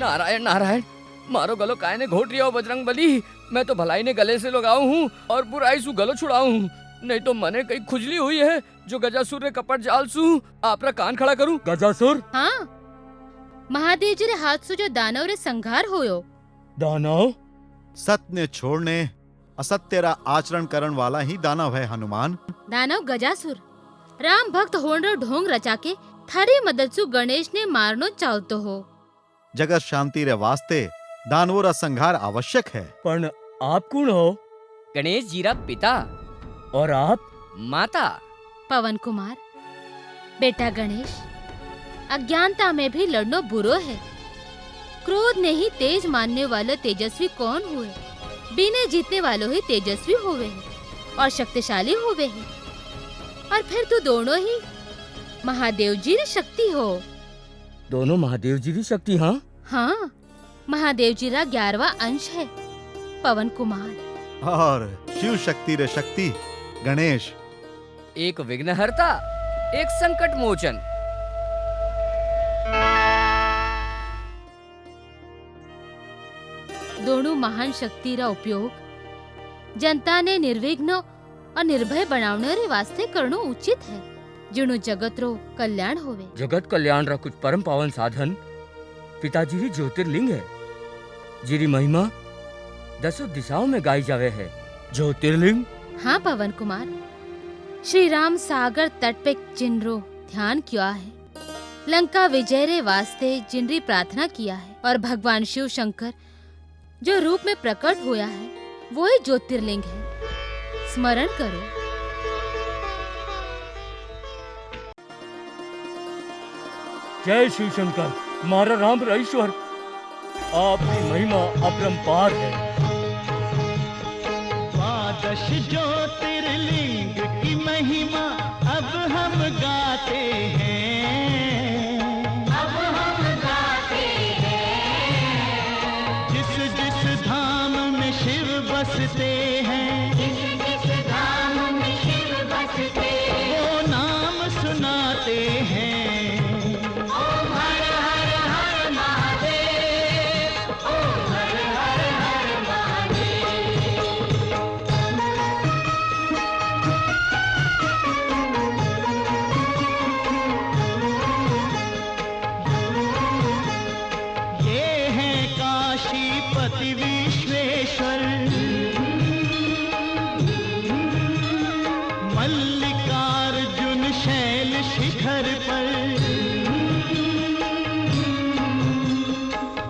नारायण नारायण, मारो गलो काय ने घोट रिया हो बजरंग बली। मैं तो भलाई ने गले से लगाऊ हूँ और बुराई सु गलो छुड़ाऊ हूँ, नहीं तो मने कहीं खुजली हुई है जो गजासुर रे कपट जाल सु आपरा कान खड़ा करूं। गजासुर? हाँ, महादेव जी रे हाथ से जो दानव रे संघार होयो। दानव? सत्य छोड़ने असत्य रा आचरण करण वाला ही दानव है हनुमान। दानव गजासुर राम भक्त होण रो ढोंग रचा के थारी मदद सु गणेश ने मारनो चाहतो हो। जगत शांति रे वास्ते दानवों रा संहार आवश्यक है। पण आप कौन हो? गणेश जी रा पिता। और आप? माता। पवन कुमार, बेटा गणेश, अज्ञानता में भी लड़नो बुरो है। क्रोध ने ही तेज मानने वाले तेजस्वी कौन हुए? बिना जीतने वालों ही तेजस्वी हुए हैं और शक्तिशाली हुए हैं। और फिर तू दोनों ही महादेव जी की शक्ति हो। दोनों महादेव जी की शक्ति? हाँ हाँ, महादेव जी का 11वां अंश है पवन कुमार। और शिव शक्ति रे शक्ति गणेश। एक विघ्नहर्ता, एक संकट मोचन। दोनों महान शक्ति रा उपयोग जनता ने निर्विघ्न और निर्भय बनावने रे वास्ते करनो उचित है, जिणो जगत रो कल्याण होवे। जगत कल्याण रा कुछ परम पावन साधन पिताजी री ज्योतिर्लिंग है, जिरी महिमा 10 दिशाओं में गाई जावे है। ज्योतिर्लिंग? हाँ पवन कुमार, श्री राम सागर तट पे जिनरो ध्यान किया है, लंका विजय रे वास्ते जिनरी प्रार्थना किया है, और भगवान शिव शंकर जो रूप में प्रकट होया है वो ही ज्योतिर्लिंग है। स्मरण करो। जय शिव शंकर, मारा राम ईश्वर, आपकी महिमा अपरंपार है। 12 ज्योतिर्लिंग की महिमा अब हम गाते हैं, अब हम गाते हैं। जिस जिस धाम में शिव बसते हैं, जिस जिस धाम में शिव बसते हैं, वो नाम सुनाते हैं। ओम हर हर हर कांति विश्वेश्वर, मल्लिकार्जुन शैल शिखर पर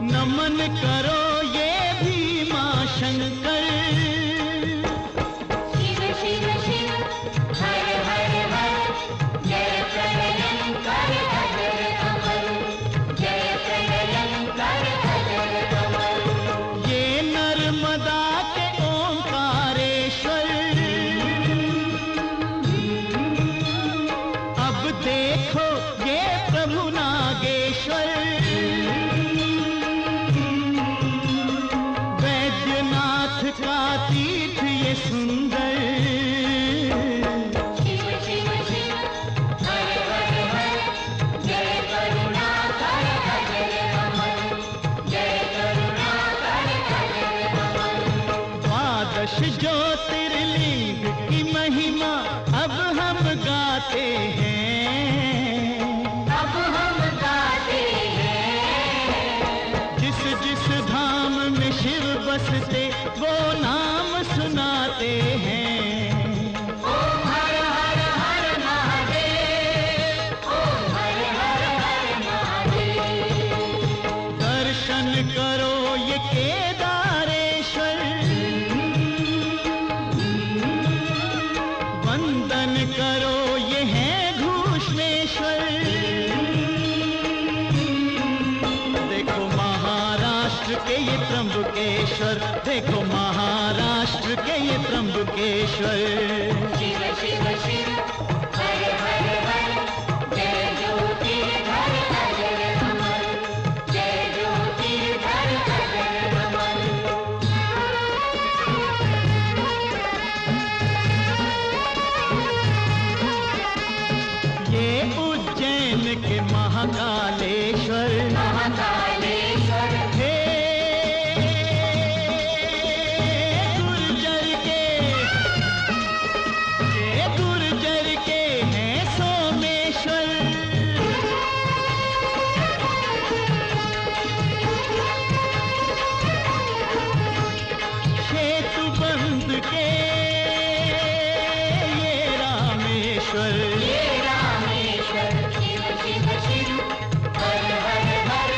नमन करो ये भीमा शंकर। शिव शिव शिव हर हर हर, जय प्रलयंकर अजर अमर, जय प्रलयंकर अजर अमर। ये नर्मदा के ओंकारेश्वर, अब देखो ये प्रभु नागेश्वर। वैद्यनाथ का तीर्थ ये सुंदर, शिव शिव शिव हर हर हर, जय करुणाकर अजर अमर, जय करुणाकर अजर अमर। द्वादश ज्योतिर्लिंग की महिमा अब हम गाते हैं, अब हम गाते हैं। जिस जिस धाम में शिव बसते वो नाम सुनाते हैं। ओम हर हर हर महादेव, ओम हर हर हर महादेव। दर्शन करो ये केदारेश्वर, वंदन करो ये है घूष्मेश्वर। देखो महाराष्ट्र के ये त्र्यंबकेश्वर, देखो महाराष्ट्र के ये त्र्यंबकेश्वर। शिव शिव शिव हर हर हर, जय ज्योतिर्धर अजर अमर, जय ज्योतिर्धर अजर अमर। ये उज्जैन के महाकालेश्वर, महाकालेश्वर, हे गुर्जर के, ये गुर्जर के हैं सोमेश्वर। सेतु बंद के ये रामेश्वर, ये रामेश्वर। शिव शिव शिव हर हर हर,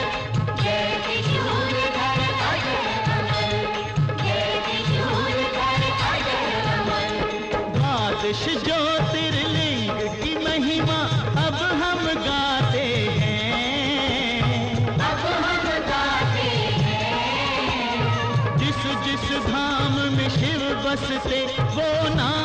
जय त्रिशूलधर अजर अमर, जय त्रिशूलधर अजर अमर। द्वादश ज्योतिर्लिंग की महिमा अब हम गाते हैं, अब हम गाते हैं। जिस जिस धाम में शिव बसते वो नाम